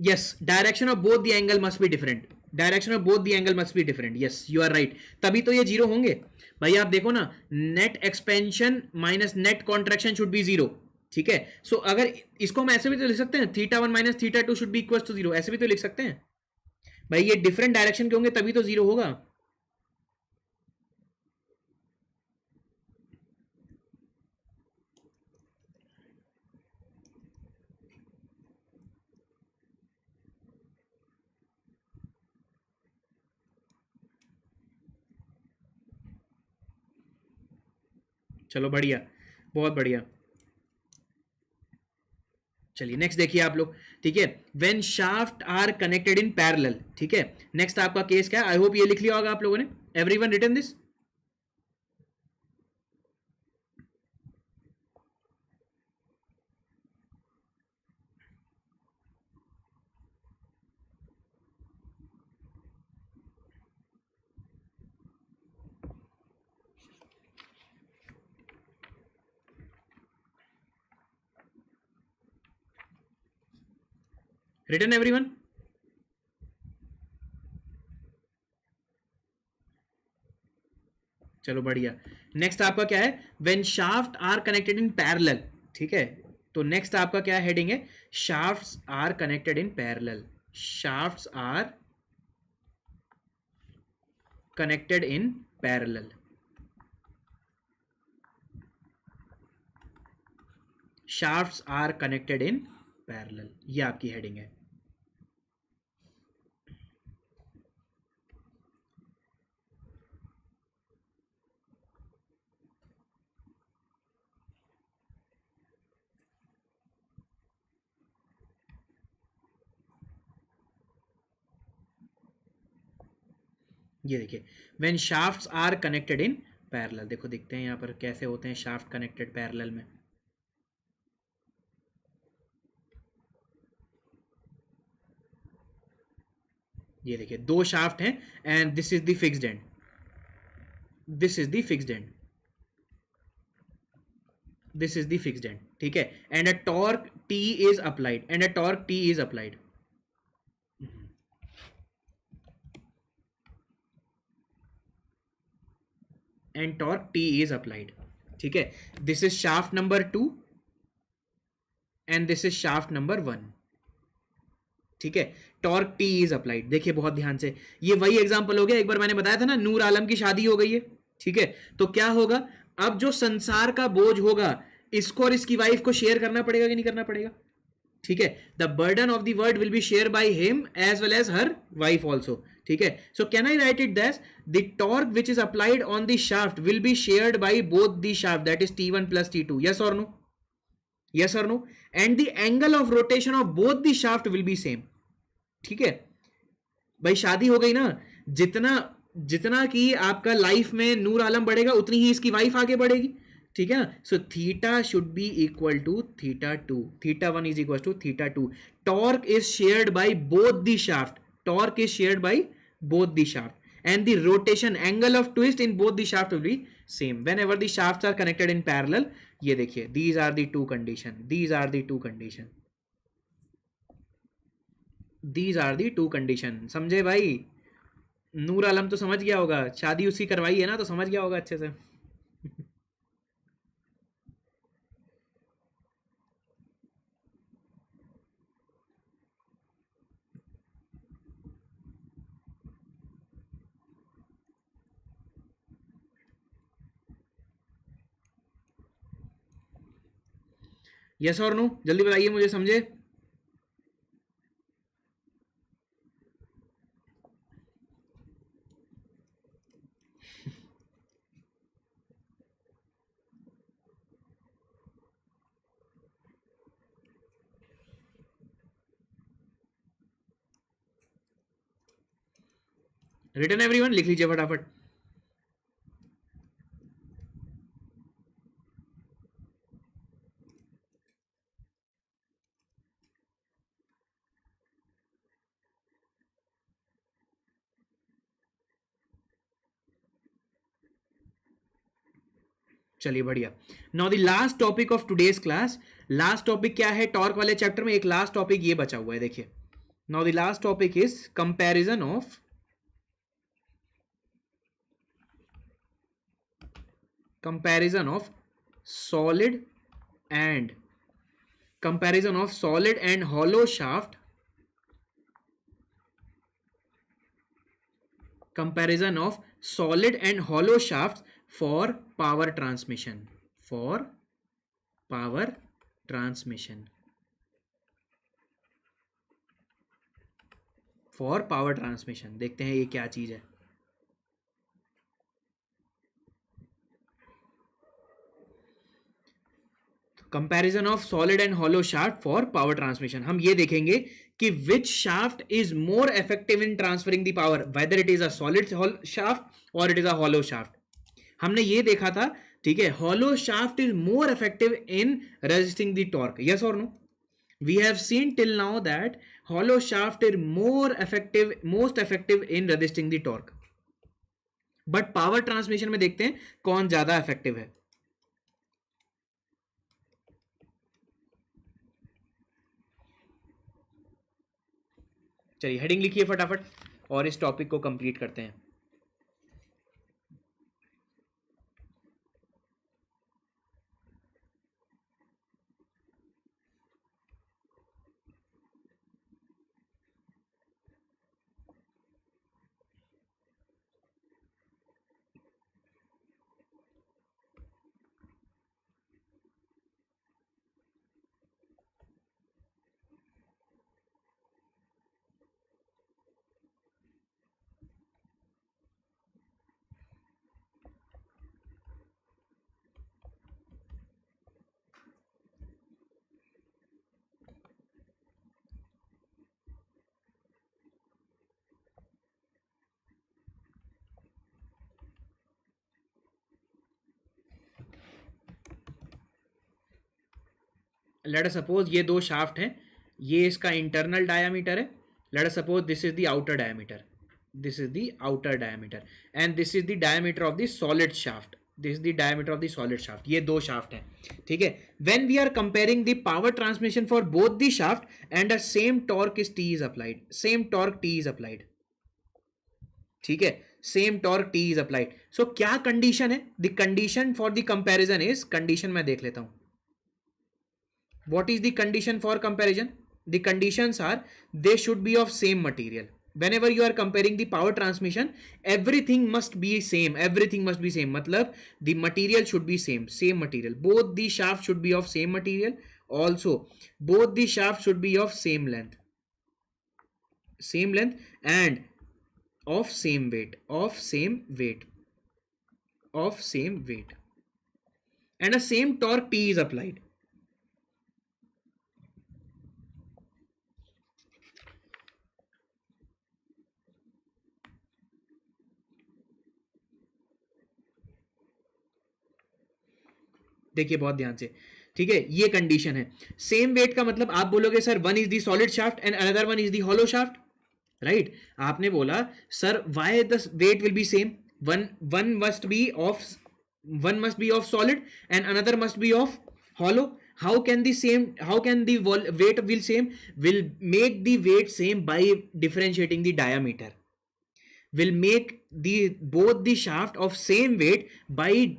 Yes, direction of both the angle must be different. Direction of both the angle must be different. Yes, you are right. तभी तो ये जीरो होंगे भाई। आप देखो ना, net expansion minus net contraction should be zero. ठीक है, सो अगर इसको हम ऐसे भी तो लिख सकते हैं, θ1 minus θ2 should be equal to zero, ऐसे भी तो लिख सकते हैं भाई। ये डिफरेंट डायरेक्शन के होंगे तभी तो जीरो होगा। चलो बढ़िया, बहुत बढ़िया। चलिए नेक्स्ट देखिए आप लोग। ठीक है, when shaft are connected in parallel. ठीक है, नेक्स्ट आपका केस क्या है? आई होप ये लिख लिया होगा आप लोगों ने। Everyone written this? Written everyone? चलो बढ़िया। नेक्स्ट आपका क्या है? When shaft are connected in parallel. ठीक है, तो नेक्स्ट आपका क्या हेडिंग है? Shafts are connected in parallel. Shafts are connected in parallel. Shafts are connected in parallel, ये आपकी हेडिंग है। ये देखिए, when shafts are connected in parallel. देखो दिखते हैं यहाँ पर कैसे होते हैं शाफ्ट कनेक्टेड पैरेलल में। ये देखिए, दो शाफ्ट हैं and this is the fixed and, this is the fixed and, this is the fixed end. ठीक है, and a torque T is applied, and a torque T is applied. and torque T is applied. ठीक है, this is shaft number 2 and this is shaft number 1. ठीक है, टॉर्क T is applied. देखिए बहुत ध्यान से, ये वही एग्जांपल हो गया, एक बार मैंने बताया था ना, नूर आलम की शादी हो गई है। ठीक है, तो क्या होगा, अब जो संसार का बोझ होगा इसको और इसकी वाइफ को शेयर करना पड़ेगा कि नहीं करना पड़ेगा? ठीक है, the burden of the world will be share by him as well as her wife also. ठीक है, so can I write it that the torque which is applied on the shaft will be shared by both the shaft, that is T1 plus T2। Yes और नो? यस और no? And the angle of rotation of both the shaft will be same. ठीक है भाई, शादी हो गई ना, जितना जितना कि आपका लाइफ में नूर आलम बढ़ेगा उतनी ही इसकी वाइफ आगे बढ़ेगी। ठीक है ना, so theta should be equal to θ2, θ1 is equal to θ2। Torque is shared by both the shaft, torque is shared by both the shaft, and the rotation angle of twist in both the shaft will be same whenever the shafts are connected in parallel. ये देखिए, these are the two condition, these are the two condition, these are the two condition. समझे भाई? नूर आलम तो समझ गया होगा, शादी उसकी करवाई है ना, तो समझ गया होगा अच्छे से. यस और नो, जल्दी बताइए मुझे, समझे? रिटन एवरीवन, लिख लीजिए फटाफट. चलिए बढ़िया. Now the last topic of today's class. Last topic क्या है टॉर्क वाले चैप्टर में? एक लास्ट टॉपिक ये बचा हुआ है, देखिए. Now the last topic is comparison of solid and comparison of solid and hollow shaft, comparison of solid and hollow shafts for power transmission, for power transmission, for power transmission. देखते हैं ये क्या चीज है. Comparison of solid and hollow shaft for power transmission. हम ये देखेंगे कि which shaft is more effective in transferring the power, whether it is a solid shaft or it is a hollow shaft. हमने ये देखा था, ठीक है. Hollow shaft is more effective in resisting the torque. Yes और no? We have seen till now that hollow shaft is more effective, most effective in resisting the torque. But power transmission में देखते हैं कौन ज्यादा इफेक्टिव है. चलिए हेडिंग लिखिए फटाफट और इस टॉपिक को कंप्लीट करते हैं. लेट अस सपोज ये दो शाफ्ट हैं, ये इसका इंटरनल डायामीटर है. Let us suppose this is the outer diameter, this is the outer diameter and this is the diameter of the solid shaft, this is the diameter of the solid shaft. ये दो शाफ्ट हैं, ठीक है. When we are comparing the power transmission for both the shaft and a same torque is T is applied, same torque T is applied, ठीक है. Same torque T is applied. So क्या कंडीशन है? The condition for the comparison is, condition मैं देख लेता हूं. What is the condition for comparison? The conditions are they should be of same material. Whenever you are comparing the power transmission, everything must be same. Everything must be same. मतलब the material should be same. Same material. Both the shafts should be of same material. Also, both the shafts should be of same length. Same length and of same weight. Of same weight. Of same weight. And a same torque T is applied. देखिए बहुत ध्यान से, ठीक है. ये कंडीशन है. सेम वेट का मतलब आप बोलोगे sir one is the solid shaft and another one is the hollow shaft. Right आपने बोला sir why the weight will be same, one must be of solid and another must be of hollow. How can the weight will make the weight same by differentiating the diameter, will make both the shaft of same weight by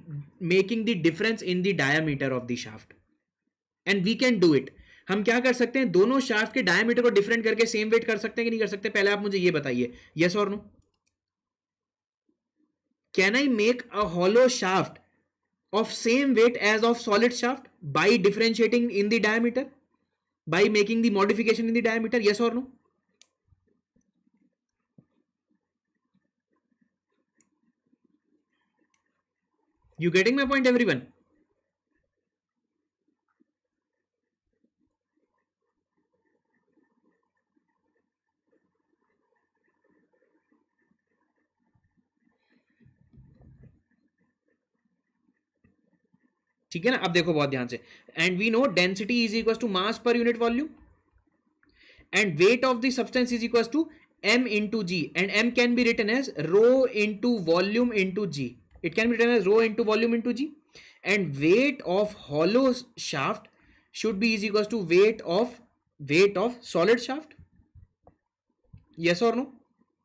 making the difference in the diameter of the shaft, and we can do it. हम क्या कर सकते हैं, दोनों शाफ्ट के डायमीटर को डिफरेंट करके सेम वेट कर सकते हैं कि नहीं कर सकते? पहले आप मुझे ये बताइए, यस और no. Can I make a hollow shaft of same weight as of solid shaft by differentiating in the diameter, by making the modification in the diameter, yes or no? You getting my point everyone? ठीक है ना? अब देखो बहुत ध्यान से, and we know density is equal to mass per unit volume and weight of the substance is equals to m into g, and m can be written as rho into volume into g. It can be written as rho into volume into g, and weight of hollow shaft should be is equals to weight of solid shaft, yes or no?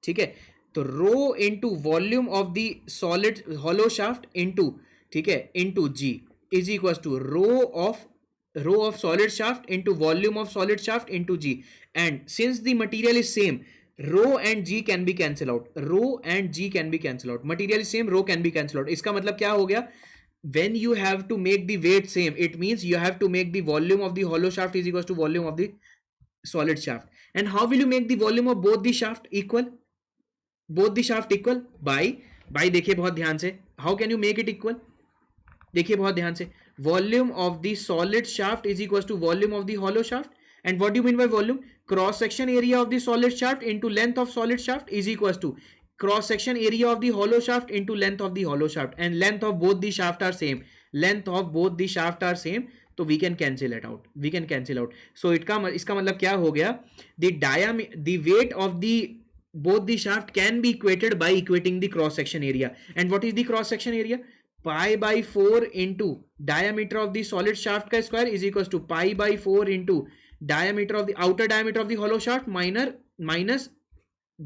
ठीक है, तो rho into volume of the solid hollow shaft into, ठीक है, into g is equals to rho of solid shaft into volume of solid shaft into g, and since the material is same, rho and g can be cancel out, material is same, rho can be cancel out. इसका मतलब क्या हो गया, when you have to make the weight same, it means you have to make the volume of the hollow shaft is equals to volume of the solid shaft. And how will you make the volume of both the shaft equal? by देखिए बहुत ध्यान से, how can you make it equal? देखिए बहुत ध्यान से, volume of the solid shaft is equals to volume of the hollow shaft. And what do you mean by volume? Cross section area of the solid shaft into length of solid shaft is equals to cross section area of the hollow shaft into length of the hollow shaft, and length of both the shaft are same, तो we can cancel it out, so इसका मतलब क्या हो गया, the weight of the both the shaft can be equated by equating the cross section area. And what is the cross section area? Pi by 4 into diameter of the solid shaft का square is equals to pi by 4 into diameter of the outer diameter of the hollow shaft minus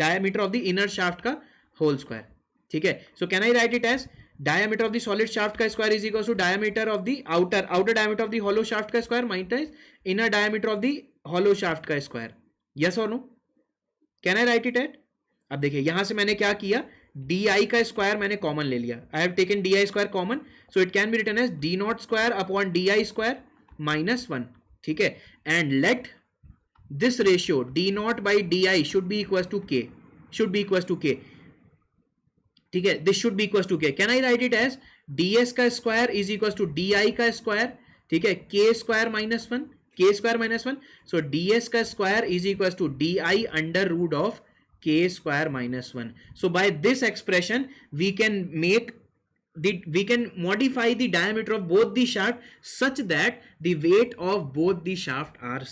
diameter of the inner shaft का whole square. ठीक है, so can I write it as diameter of the solid shaft का square is equals to diameter of the outer diameter of the hollow shaft का square minus inner diameter of the hollow shaft का square, yes or no? Can I write it at? अब देखिए यहां से मैंने क्या किया, di का स्क्वायर मैंने कॉमन ले लिया, I have taken di square common, so it can be written as d naught square upon di square minus 1. ठीक है, and let this ratio d naught by di should be equal to k, ठीक है, this should be equal to k. Can I write it as ds का square is equal to di का स्क्वायर, ठीक है, k square minus 1, so ds का square is equal to di under root of k square minus 1. So by this expression we can modify the diameter of both the shaft such that the weight of both the shaft are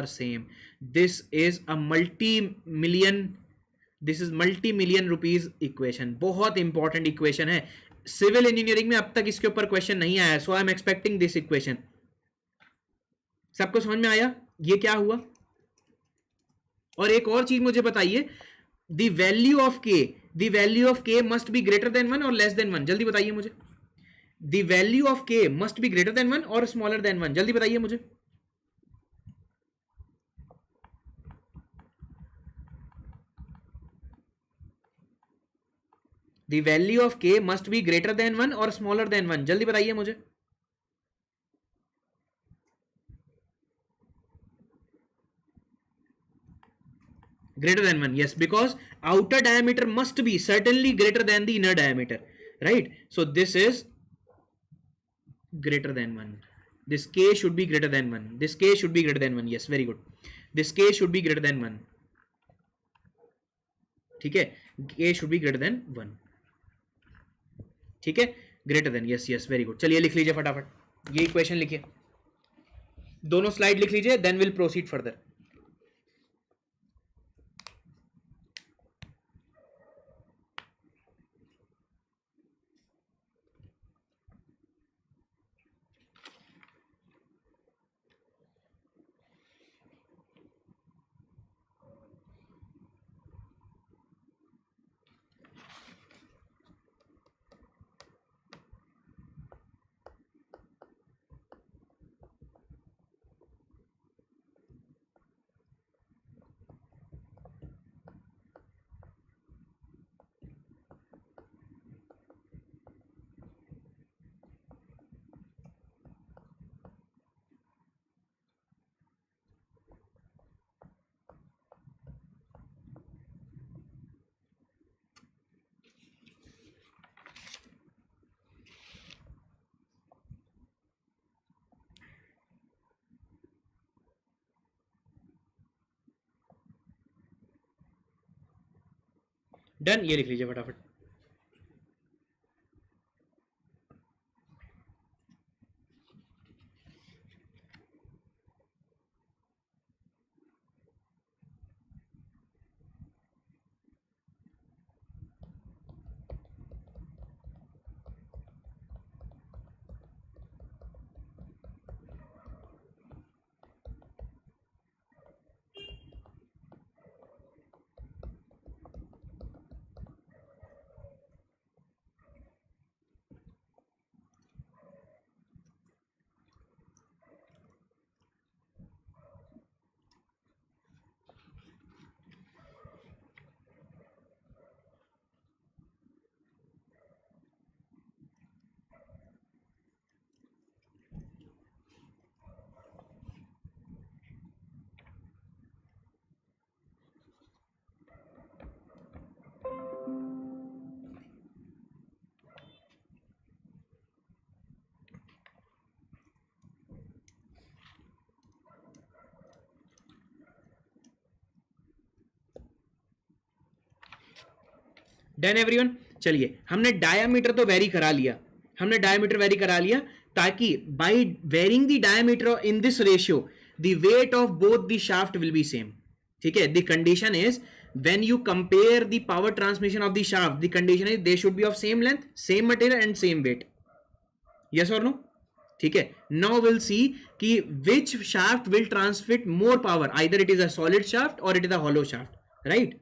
same, This is a multi-million rupees equation, बहुत important equation है, सिविल इंजीनियरिंग में अब तक इसके ऊपर क्वेश्चन नहीं आया, so I am expecting this equation. सबको समझ में आया ये क्या हुआ? और एक और चीज मुझे बताइए, द वैल्यू ऑफ के मस्ट बी ग्रेटर देन 1 और लेस देन 1, जल्दी बताइए मुझे. द वैल्यू ऑफ के मस्ट बी ग्रेटर देन 1 और स्मॉलर देन 1, जल्दी बताइए मुझे. द वैल्यू ऑफ के मस्ट बी ग्रेटर देन 1 और स्मॉलर देन 1, जल्दी बताइए मुझे. Greater than 1, yes, because outer diameter must be certainly greater than the inner diameter, right? So this is greater than 1. This k should be greater than 1. Yes, very good. This k should be greater than 1. ठीक है, k should be greater than 1. ठीक है, greater than, yes, very good. चलिए लिख लीजिए फटाफट, ये इक्वेशन लिखिए, दोनों स्लाइड लिख लीजिए, then we'll proceed further. Done, ये लिख लीजिए फटाफट। Done everyone. चलिए हमने डायामीटर तो वेरी करा लिया, हमने डायामीटर वेरी करा लिया, ताकि by varying the diameter in this ratio the weight of both the shaft will be same. ठीक है, the condition is when you compare the power transmission of the shaft, the condition is they should be of same length, same material and same weight. Yes or no? ठीक है, now we'll see कि which shaft will transmit more power, either it is a solid shaft or it is a hollow shaft, right?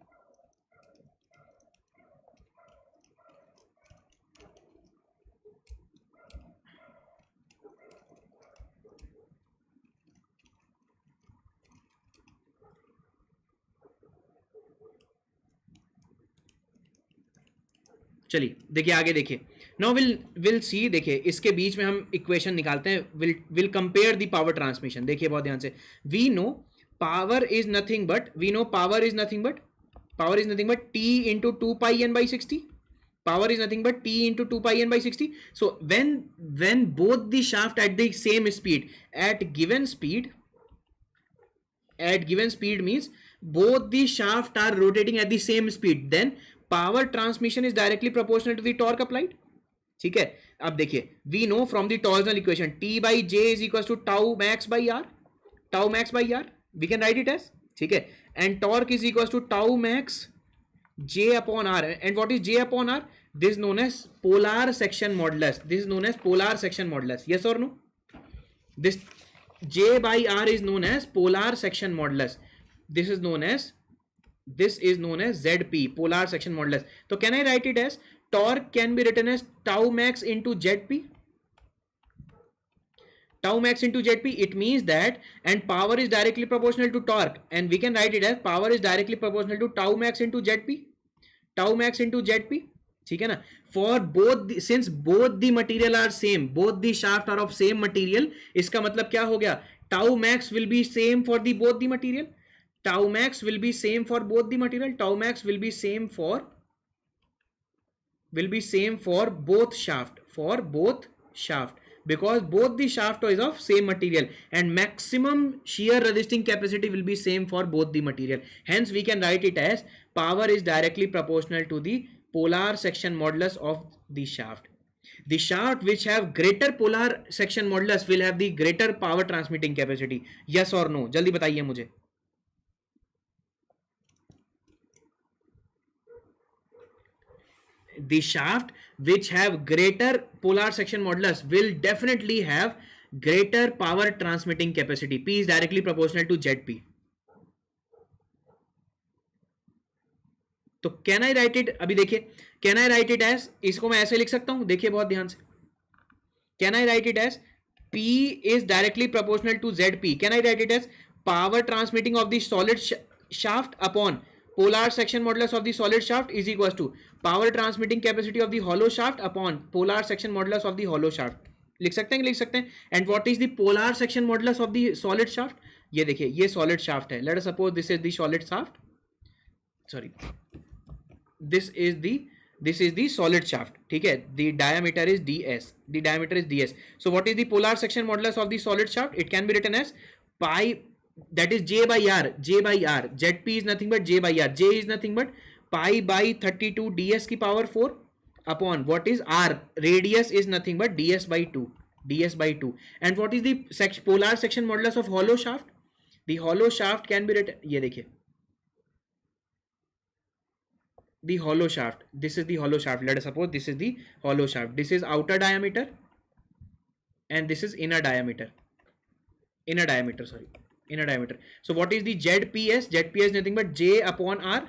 चलिए देखिए आगे देखिए, नाउ विल सी, देखिए इसके बीच में हम इक्वेशन निकालते हैं, will compare the power transmission. देखिए बहुत ध्यान से, we know power is nothing but T into 2 π n/60. Power is nothing but t into 2 π n/60. So when both the shaft at the same speed, at given speed means both the shaft are rotating at the same speed, then power transmission is directly proportional to the torque applied. ठीक है, अब देखिए we know from the torsional equation T by J is equals to tau max by r, we can write it as, ठीक है, and torque is equals to tau max J upon r. And what is J upon r? This is known as polar section modulus. Yes or no? This J by r is known as polar section modulus. This is known as ZP, polar section modulus. So can I write it as torque can be written as tau max into ZP? Tau max into ZP, it means that, and power is directly proportional to torque, and we can write it as power is directly proportional to tau max into ZP. ठीक है ना, for both since both the material are same, both the shaft are of same material, इसका मतलब क्या हो गया, tau max will be same for the both the material, tau max will be same for both the material, tau max will be same for both shaft, because both the shaft is of same material, and maximum shear resisting capacity will be same for both the material. Hence we can write it as power is directly proportional to the polar section modulus of the shaft. The shaft which have greater polar section modulus will have the greater power transmitting capacity. Yes or no? जल्दी बताइए मुझे. The shaft which have greater polar section modulus will definitely have greater power transmitting capacity. P is directly proportional to ZP. तो कैन आई राइट इट, अभी देखिए can I write it as, इसको मैं ऐसे लिख सकता हूं, देखिए बहुत ध्यान से, can I write it as P is directly proportional to ZP. Can I write it as power transmitting of the solid shaft upon polar section modulus of the solid shaft is equals to power transmitting capacity of the hollow shaft upon polar section modulus of the hollow shaft. लिख सकते हैं. And what is the polar section modulus of the solid shaft? ये देखिए, ये solid shaft है. Let us suppose this is the solid shaft. Sorry, this is the solid shaft. ठीक है, the diameter is ds. So what is the polar section modulus of the solid shaft? It can be written as pi, that is J by R. ZP is nothing but J by R. J is nothing but pi by 32 ds की power 4 upon what is r, radius is nothing but ds by 2, and what is the polar section modulus of hollow shaft? The hollow shaft can be written, ये देखिए the hollow shaft, this is the hollow shaft, let us suppose this is the hollow shaft, this is outer diameter and this is inner diameter, sorry, inner diameter. So what is the ZPS? ZPS nothing but J upon R.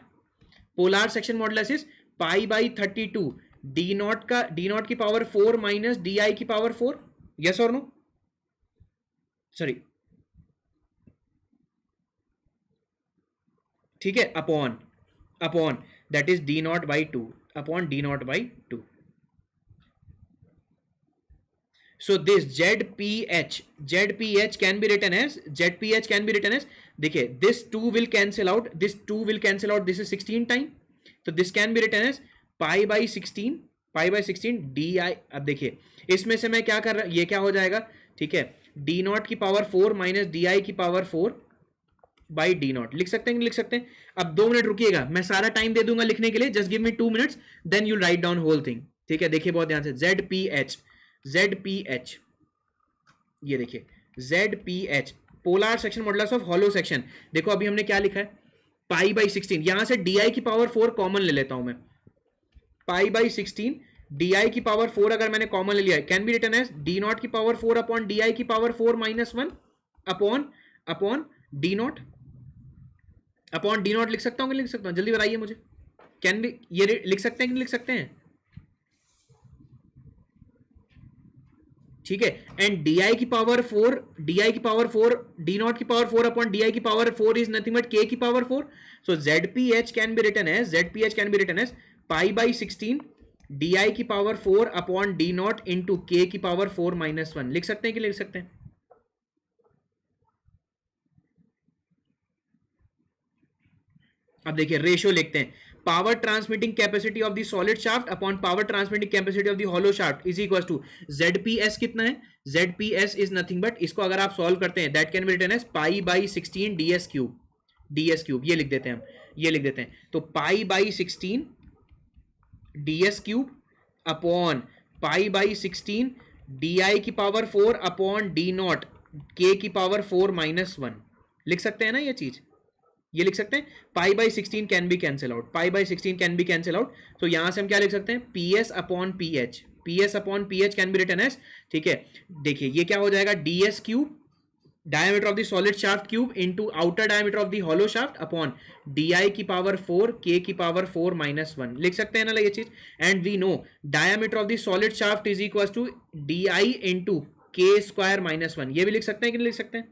Polar section modulus is pi by 32 D not की पावर 4 माइनस डी आई की पावर 4. यस और नो? सॉरी, ठीक है, upon that is D not by 2 upon D not by 2. So this ZPH can be written as देखिए this 2 will cancel out, this is 16 time, तो this can be written as pi by 16 D I. अब देखिए इसमें से मैं क्या कर रहा, ये क्या हो जाएगा, ठीक है, डी नॉट की पावर 4 माइनस डी आई की पावर 4 बाई डी नॉट. लिख सकते हैं, लिख सकते हैं. अब 2 मिनट रुकिएगा, मैं सारा टाइम दे दूंगा लिखने के लिए, just give me 2 minutes, then you write down whole thing. ठीक है, देखिए बहुत ध्यान से, ZPH, ये देखिए ZPH polar section modulus of hollow section. देखो अभी हमने क्या लिखा है, पाई बाई 16, यहां से डी की पावर 4 कॉमन ले लेता हूं मैं, पाई बाई 16 डी की पावर 4 अगर मैंने कॉमन ले लिया है, can be written as D not की पावर 4 अपॉन डी की power 4 minus 1 upon D naught लिख सकता हूं कि लिख सकता हूं, जल्दी बताइए मुझे. कैन बी, ये लिख सकते हैं कि नहीं लिख सकते हैं? ठीक है, एंड डी की पावर 4 डी नॉट की पावर 4 अपॉन डी की power 4 is nothing but K की power 4. So ZPH can be written as pi by 16 D की power 4 upon D not into K की पावर 4 माइनस 1. लिख सकते हैं कि लिख सकते हैं? अब देखिए रेशियो लिखते हैं, power transmitting capacity of the solid shaft upon power transmitting capacity of the hollow shaft is equal to ZPS. कितना है? ZPS इज नथिंग बट, इसको अगर आप सॉल्व करते हैं, that can be written as pi by 16 ds cube. ये लिख देते हैं हम, ये लिख देते हैं. तो पाई by 16 ds cube upon pi by 16 D की पावर 4 अपॉन डी नॉट के की पावर 4 माइनस 1. लिख सकते हैं ना ये चीज, ये लिख सकते हैं. Pi by 16 can be cancel out, तो यहां से हम क्या लिख सकते हैं, PS upon PH can be written as, ठीक है, देखिए ये क्या हो जाएगा, DS cube diameter of the solid shaft cube into outer diameter of the hollow shaft upon DI की पावर 4 K की पावर 4 माइनस 1. लिख सकते हैं ना ये चीज. And we know diameter of the solid shaft is equal to DI into K square minus 1. ये भी लिख सकते हैं कि नहीं लिख सकते हैं?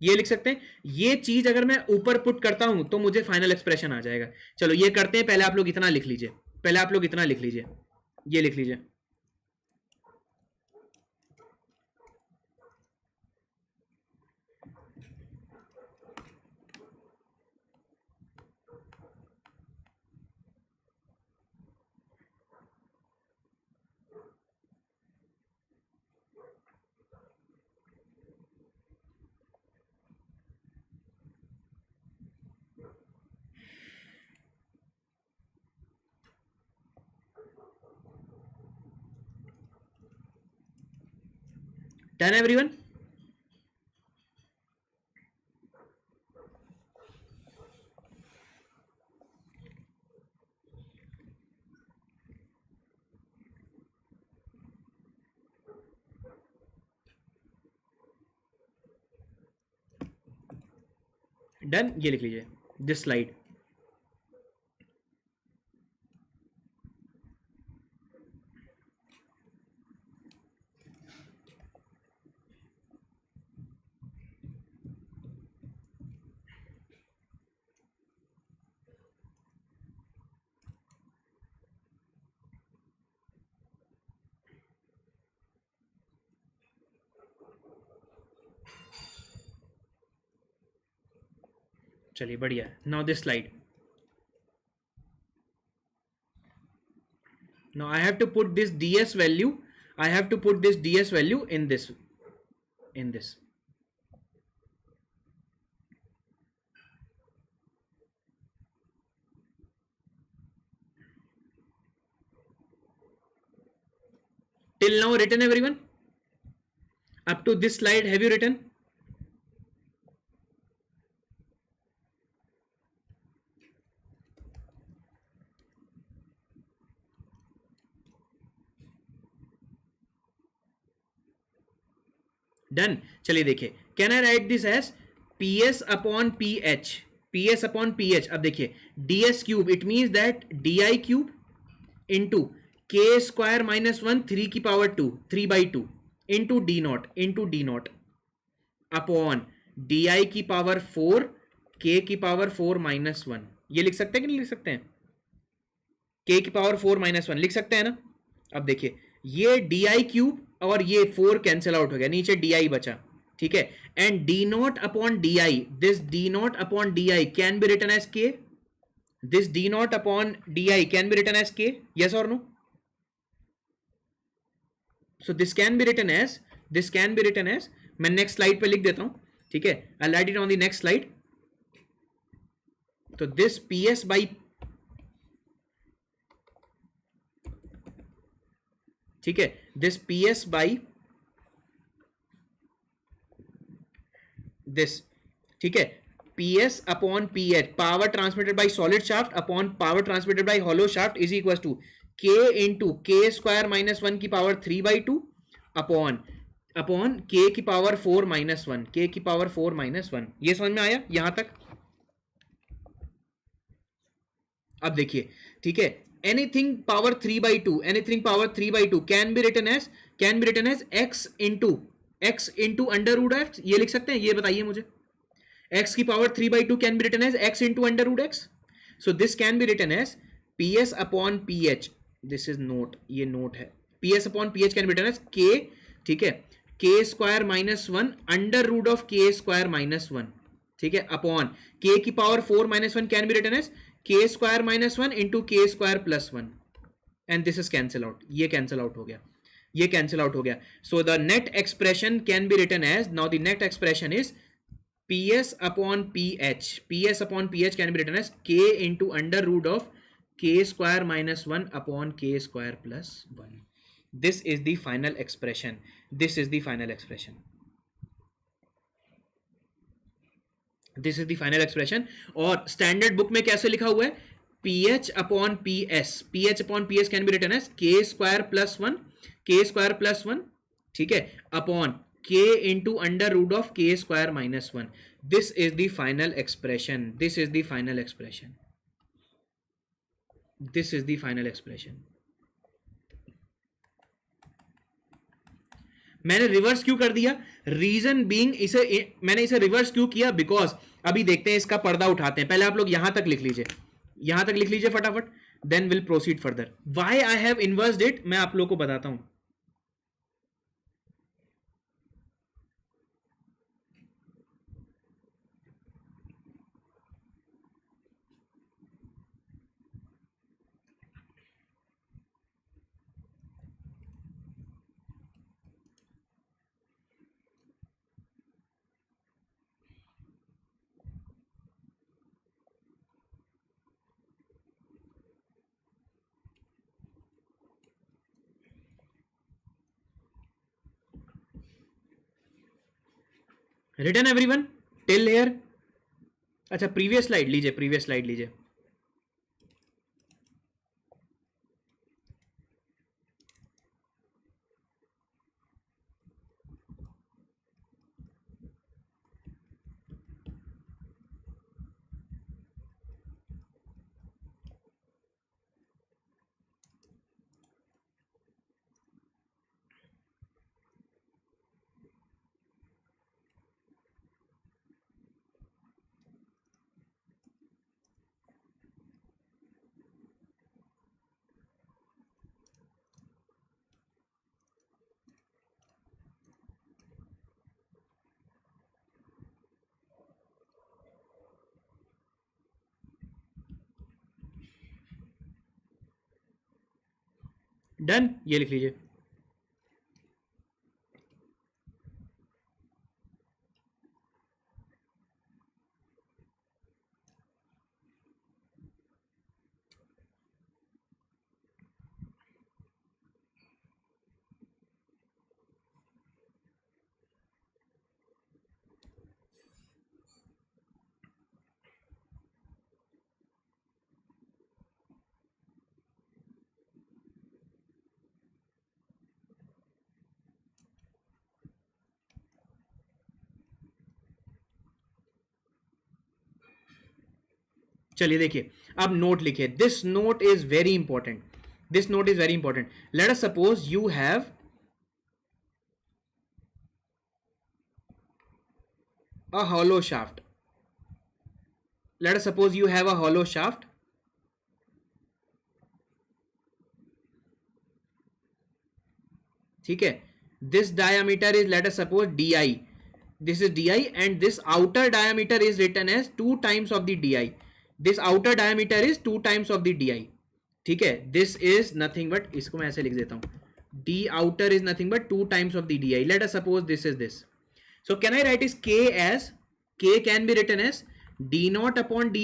ये लिख सकते हैं. ये चीज अगर मैं ऊपर पुट करता हूं तो मुझे फाइनल एक्सप्रेशन आ जाएगा. चलो ये करते हैं, पहले आप लोग इतना लिख लीजिए, ये लिख लीजिए. Done everyone? डन. ये लिख लीजिए दिस स्लाइड. चलिए बढ़िया. Now this slide. Now I have to put this DS value. In this. till now written everyone? Up to this slide have you written? Done. चलिए देखिए, can I write this as PS upon PH, PS upon PH. अब देखिए DS cube, it means that DI cube into K square minus 1 3 की power 2 3/2 into D not upon DI की पावर 4 K की पावर 4 माइनस 1. ये लिख सकते हैं कि नहीं लिख सकते हैं? K की पावर 4 माइनस 1 लिख सकते हैं ना? अब देखिए ये DI क्यूब और ये 4 कैंसिल आउट हो गया, नीचे DI बचा. ठीक है, and D not upon DI, this D not upon DI can be written as K. This D not upon DI can be written as K. Yes और no? So this can be written as, मैं नेक्स्ट स्लाइड पे लिख देता हूं. ठीक है, I write it on the next slide. तो दिस PS बाई, ठीक है, दिस PS बाई दिस, ठीक है, PS upon PH, power transmitted by solid shaft upon power transmitted by hollow shaft is equal to K into K square minus 1 की पावर 3/2 अपॉन K की पावर 4 माइनस 1, K की पावर 4 माइनस 1. ये समझ में आया यहां तक? अब देखिए, ठीक है, anything power 3/2 can be written as x into under root X. ये लिख सकते हैं? ये बताइए मुझे. x की power 3/2 can be written as x into under root X. So this can be written as PS upon PH. This is note, ये नोट है. PS upon PH can be written as K, ठीक है, K square minus 1 under root of K square minus 1. ठीक है, अपॉन K की power 4 minus 1 can be written as K square minus 1 into K square plus 1. And this is cancel out. ये कैंसिल आउट हो गया, ये कैंसिल आउट हो गया. So the net expression can be written as, now the net expression is PS upon PH. PS upon PH can be written as K into under root of K square minus 1 upon K square plus 1. This is the final expression. This is the final expression. This is the final expression. और स्टैंडर्ड बुक में कैसे लिखा हुआ है? PH upon PS. PH upon PS can be written as K square plus 1, K square plus 1, ठीक है, upon K into under root of K square minus 1. This is the final expression. This is the final expression. This is the final expression. मैंने रिवर्स क्यों कर दिया? रीजन बीइंग, मैंने इसे रिवर्स क्यों किया? बिकॉज अभी देखते हैं, इसका पर्दा उठाते हैं. पहले आप लोग यहां तक लिख लीजिए, यहां तक लिख लीजिए फटाफट, then will proceed further. Why I have inversed it मैं आप लोग को बताता हूं. Written everyone till here? अच्छा, प्रीवियस स्लाइड लीजिए, प्रीवियस स्लाइड लीजिए. डन, ये लिख लीजिए. चलिए देखिए, अब नोट लिखिए, this note is very important, this note is very important. Let us suppose you have a hollow shaft. Let us suppose you have a hollow shaft. ठीक है, this diameter is, let us suppose, di. This is di and this outer diameter is written as 2 times of the di. This outer diameter is 2 times of the di. ठीक है, this is nothing but, इसको मैं ऐसे लिख देता हूं, d outer is nothing but 2 times of the di. Let us suppose this is this. So can I write is k as, k can be written as d naught upon di.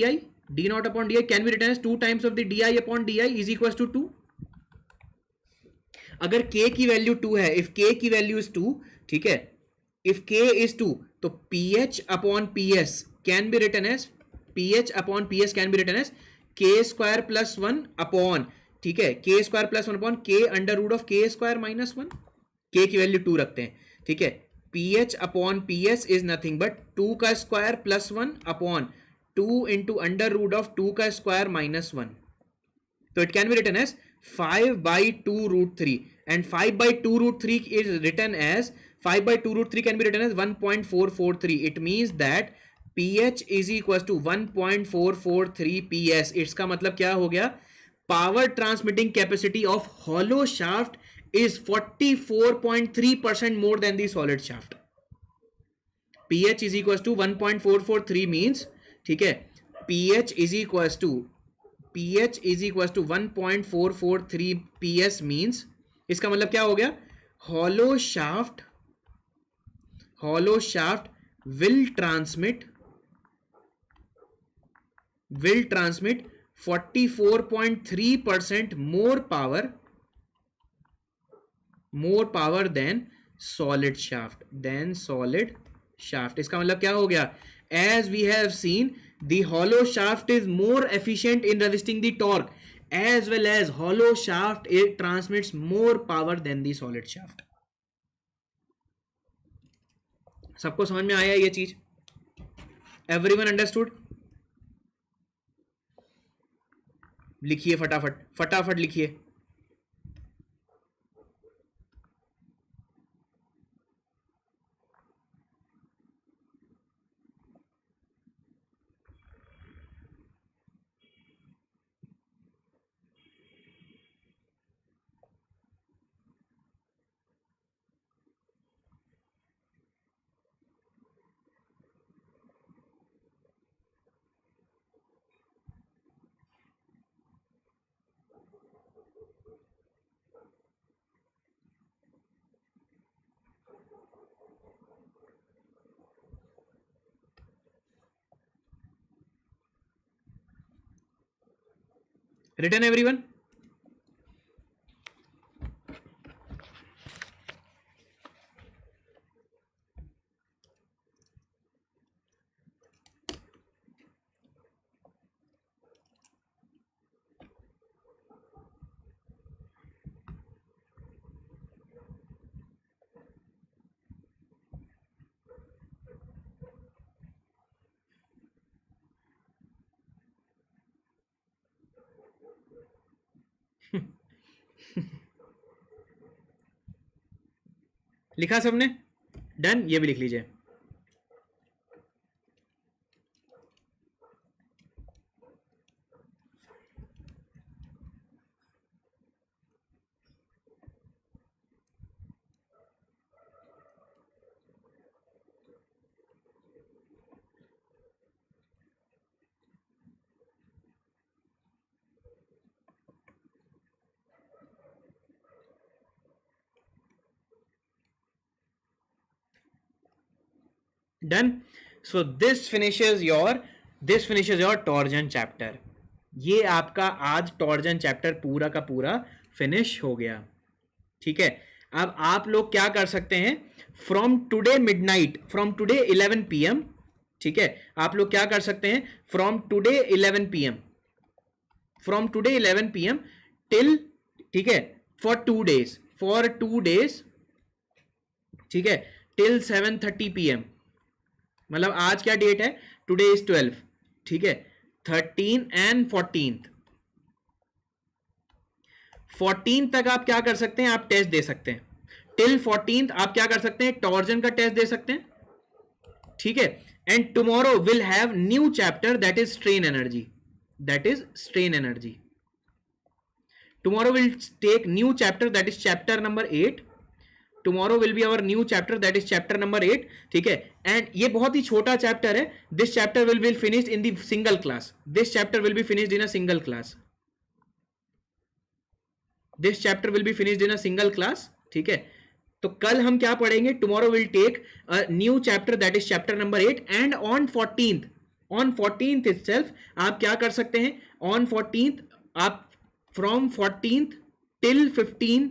D naught upon di can be written as 2 times of the di upon di is equals to 2. अगर k की वैल्यू 2 है, if k की वैल्यू इज 2, ठीक है, if k is 2, तो ph upon ps can be written as, ph upon ps can be written as k square plus 1 upon, ठीक है, k square plus 1 upon k under root of k square minus 1. k की वैल्यू 2 रखते हैं, ठीक है, ph upon ps is nothing but 2 का square plus 1 upon 2 into under root of 2 का स्क्वायर माइनस 1. तो it can be written as 5 by 2 root 3, and 5 by 2 root 3 is written as, 5 by 2 root 3 can be written as 1.443. It means that ph is equals to 1.443 ps. इसका मतलब क्या हो गया, power transmitting capacity of hollow shaft is 44.3% more than the solid shaft. pH is equals to 1.443 means, ठीक है, pH is equals to 1.443 ps means, इसका मतलब क्या हो गया, hollow shaft will transmit 44.3% more power than solid shaft. इसका मतलब क्या हो गया, as we have seen, the hollow shaft is more efficient in resisting the torque, as well as hollow shaft, it transmits more power than the solid shaft. सबको समझ में आया ये चीज? Everyone understood? लिखिए फटाफट लिखिए. Written everyone? लिखा सबने? डन. ये भी लिख लीजिए. Done. So this finishes your torsion chapter. ये आपका आज टॉर्जन चैप्टर पूरा का पूरा फिनिश हो गया. ठीक है, अब आप लोग क्या कर सकते हैं, from today midnight, from today 11 PM, ठीक है, आप लोग क्या कर सकते हैं, फ्रॉम टुडे 11 PM टिल, ठीक है, फॉर 2 डेज, ठीक है, टिल 7:30 PM. मतलब आज क्या डेट है, टुडे इज 12, ठीक है, 13 एंड 14 तक आप क्या कर सकते हैं, आप टेस्ट दे सकते हैं. टिल 14 आप क्या कर सकते हैं, टॉर्जन का टेस्ट दे सकते हैं. ठीक है. And tomorrow will have new chapter that is strain energy. Tomorrow we'll take new chapter that is chapter number 8. Tomorrow will be our new chapter that is chapter number 8. ठीक है. एंड ये बहुत ही छोटा चैप्टर है. This chapter will be finished in the single class. This chapter will be finished in a single class. This chapter will be finished in a single class. ठीक है. तो कल हम क्या पढ़ेंगे, tomorrow we'll take a new chapter that is chapter number 8 and on 14th itself आप क्या कर सकते हैं, on 14th आप from 14th till 15th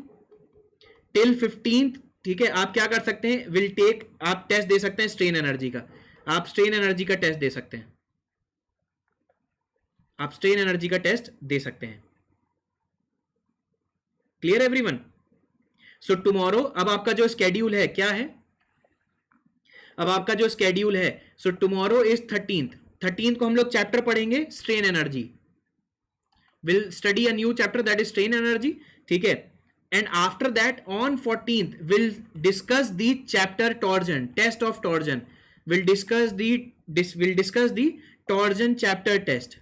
ठीक है, आप क्या कर सकते हैं, विल टेक, आप टेस्ट दे सकते हैं स्ट्रेन एनर्जी का. आप स्ट्रेन एनर्जी का टेस्ट दे सकते हैं. Clear everyone? सो टुमारो, अब आपका जो स्केड्यूल है क्या है, सो टुमारो इज 13th को हम लोग चैप्टर पढ़ेंगे strain energy. Will study a new chapter that is strain energy. ठीक है. And after that on 14th we'll discuss the chapter torsion, test of torsion. We'll discuss the torsion chapter test.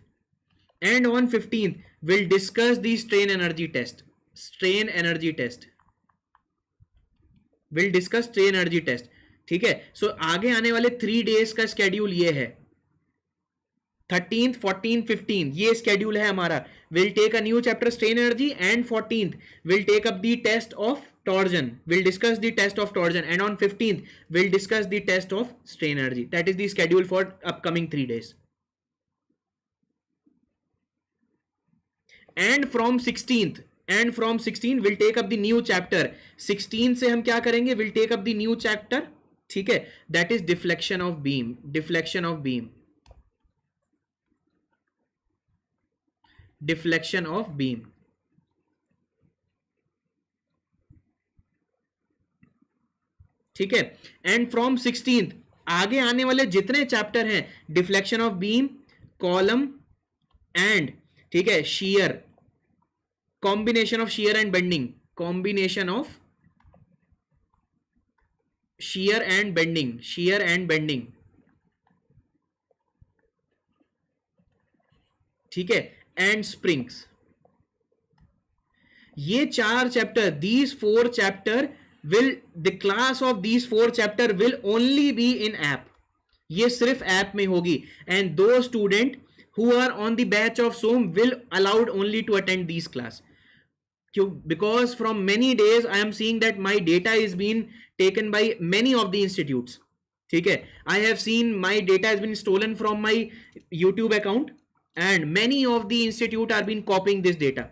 And on 15th we'll discuss the strain energy test. We'll discuss strain energy test. ठीक है. So आगे आने वाले 3 days का स्केड्यूल ये है. 13th, 14th, 15th ये स्केड्यूल है हमारा. We'll take a new chapter strain energy and 14th we'll take up the test of torsion. We'll discuss the test of torsion and on 15th we'll discuss the test of strain energy. That is the schedule for upcoming 3 days. And from 16th we'll take up the new chapter. 16 से हम क्या करेंगे, we'll take up the new chapter. ठीक है. That is deflection of beam. ठीक है. एंड फ्रॉम 16th आगे आने वाले जितने चैप्टर हैं, deflection of beam, column and ठीक है shear, combination of shear and bending, shear and bending ठीक है, एंड स्प्रिंग्स. ये 4 chapter, these 4 chapter will, the class of these 4 chapter will only be in app. ये सिर्फ ऐप में होगी. and those student who are on the batch of SOM will allowed only to attend these class. Because from many days I am seeing that my data is being taken by many of the institutes. ठीक है. I have seen my data has been stolen from my YouTube account and many of the institute are been copying this data.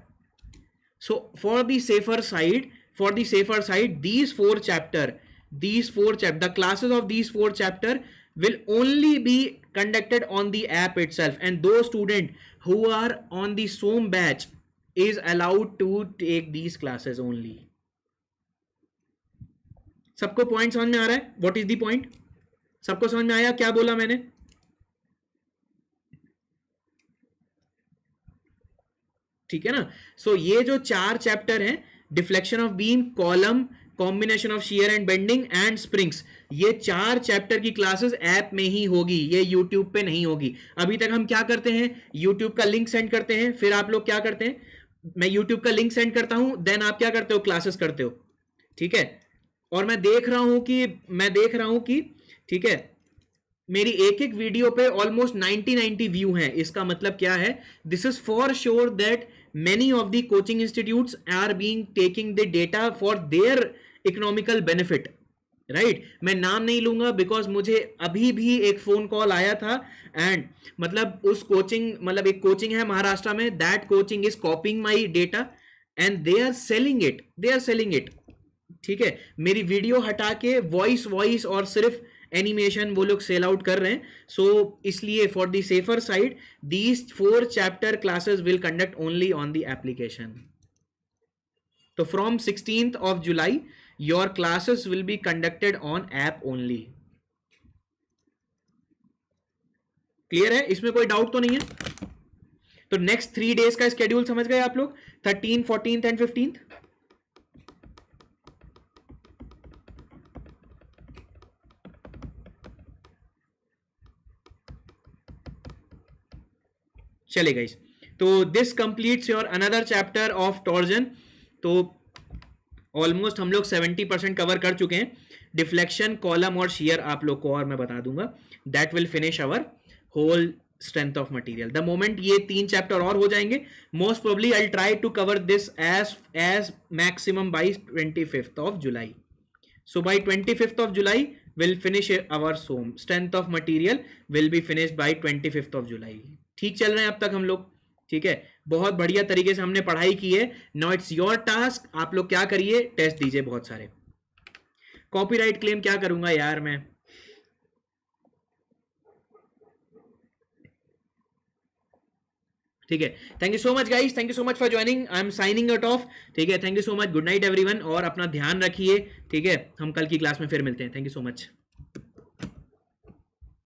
So for the safer side, these 4 chapter, the classes of these 4 chapter will only be conducted on the app itself, and those students who are on the SOM batch is allowed to take these classes only. सबको पॉइंट समझ में आ रहा है? What is the point? सबको समझ में आया क्या बोला मैंने? ठीक है ना. सो ये जो 4 चैप्टर हैं, deflection of beam, column, combination of shear and bending and springs, ये 4 चैप्टर की क्लासेस ऐप में ही होगी, ये यूट्यूब पे नहीं होगी. अभी तक हम क्या करते हैं, यूट्यूब का लिंक सेंड करते हैं, फिर आप लोग क्या करते हैं, मैं यूट्यूब का लिंक सेंड करता हूं, देन आप क्या करते हो, क्लासेस करते हो. ठीक है. और मैं देख रहा हूं कि ठीक है, मेरी एक वीडियो पे ऑलमोस्ट 90 व्यू हैं. इसका मतलब क्या है, this is for sure that many of the coaching institutes are being taking the data for their economical benefit, right? मैं नाम नहीं लूंगा बिकॉज मुझे अभी भी एक फोन कॉल आया था एंड मतलब उस कोचिंग, मतलब एक कोचिंग है महाराष्ट्र में, that coaching is copying my data and they are selling it. ठीक है. मेरी वीडियो हटा के वॉइस और सिर्फ एनिमेशन वो लोग सेल आउट कर रहे हैं. सो इसलिए for the safer side these 4 chapter classes will conduct only on the application. तो from 16th of July your classes will be conducted on app only. Clear है, इसमें कोई डाउट तो नहीं है? तो नेक्स्ट 3 डेज का स्केड्यूल समझ गए आप लोग, 13, 14 एंड 15। चले गाइस, तो this completes your another chapter of torsion. तो ऑलमोस्ट हम लोग 70% कवर कर चुके हैं। डिफ्लेक्शन, कॉलम और शियर आप लोग को और मैं बता दूंगा, that will finish our whole strength of material. The moment ये 3 चैप्टर और हो जाएंगे, most probably I try to cover this as maximum by 25th of July. So by 25th of July we'll finish our SOM. Strength of material will be finished by 25th of July. ठीक चल रहे हैं अब तक हम लोग? ठीक है, बहुत बढ़िया तरीके से हमने पढ़ाई की है। नाउ इट्स योर टास्क, आप लोग क्या करिए, टेस्ट दीजिए बहुत सारे। कॉपीराइट क्लेम क्या करूंगा यार मैं, ठीक है। Thank you so much guys, thank you so much for joining, I am signing it of. ठीक है, thank you so much, good night everyone, और अपना ध्यान रखिए। ठीक है, हम कल की क्लास में फिर मिलते हैं। Thank you so much.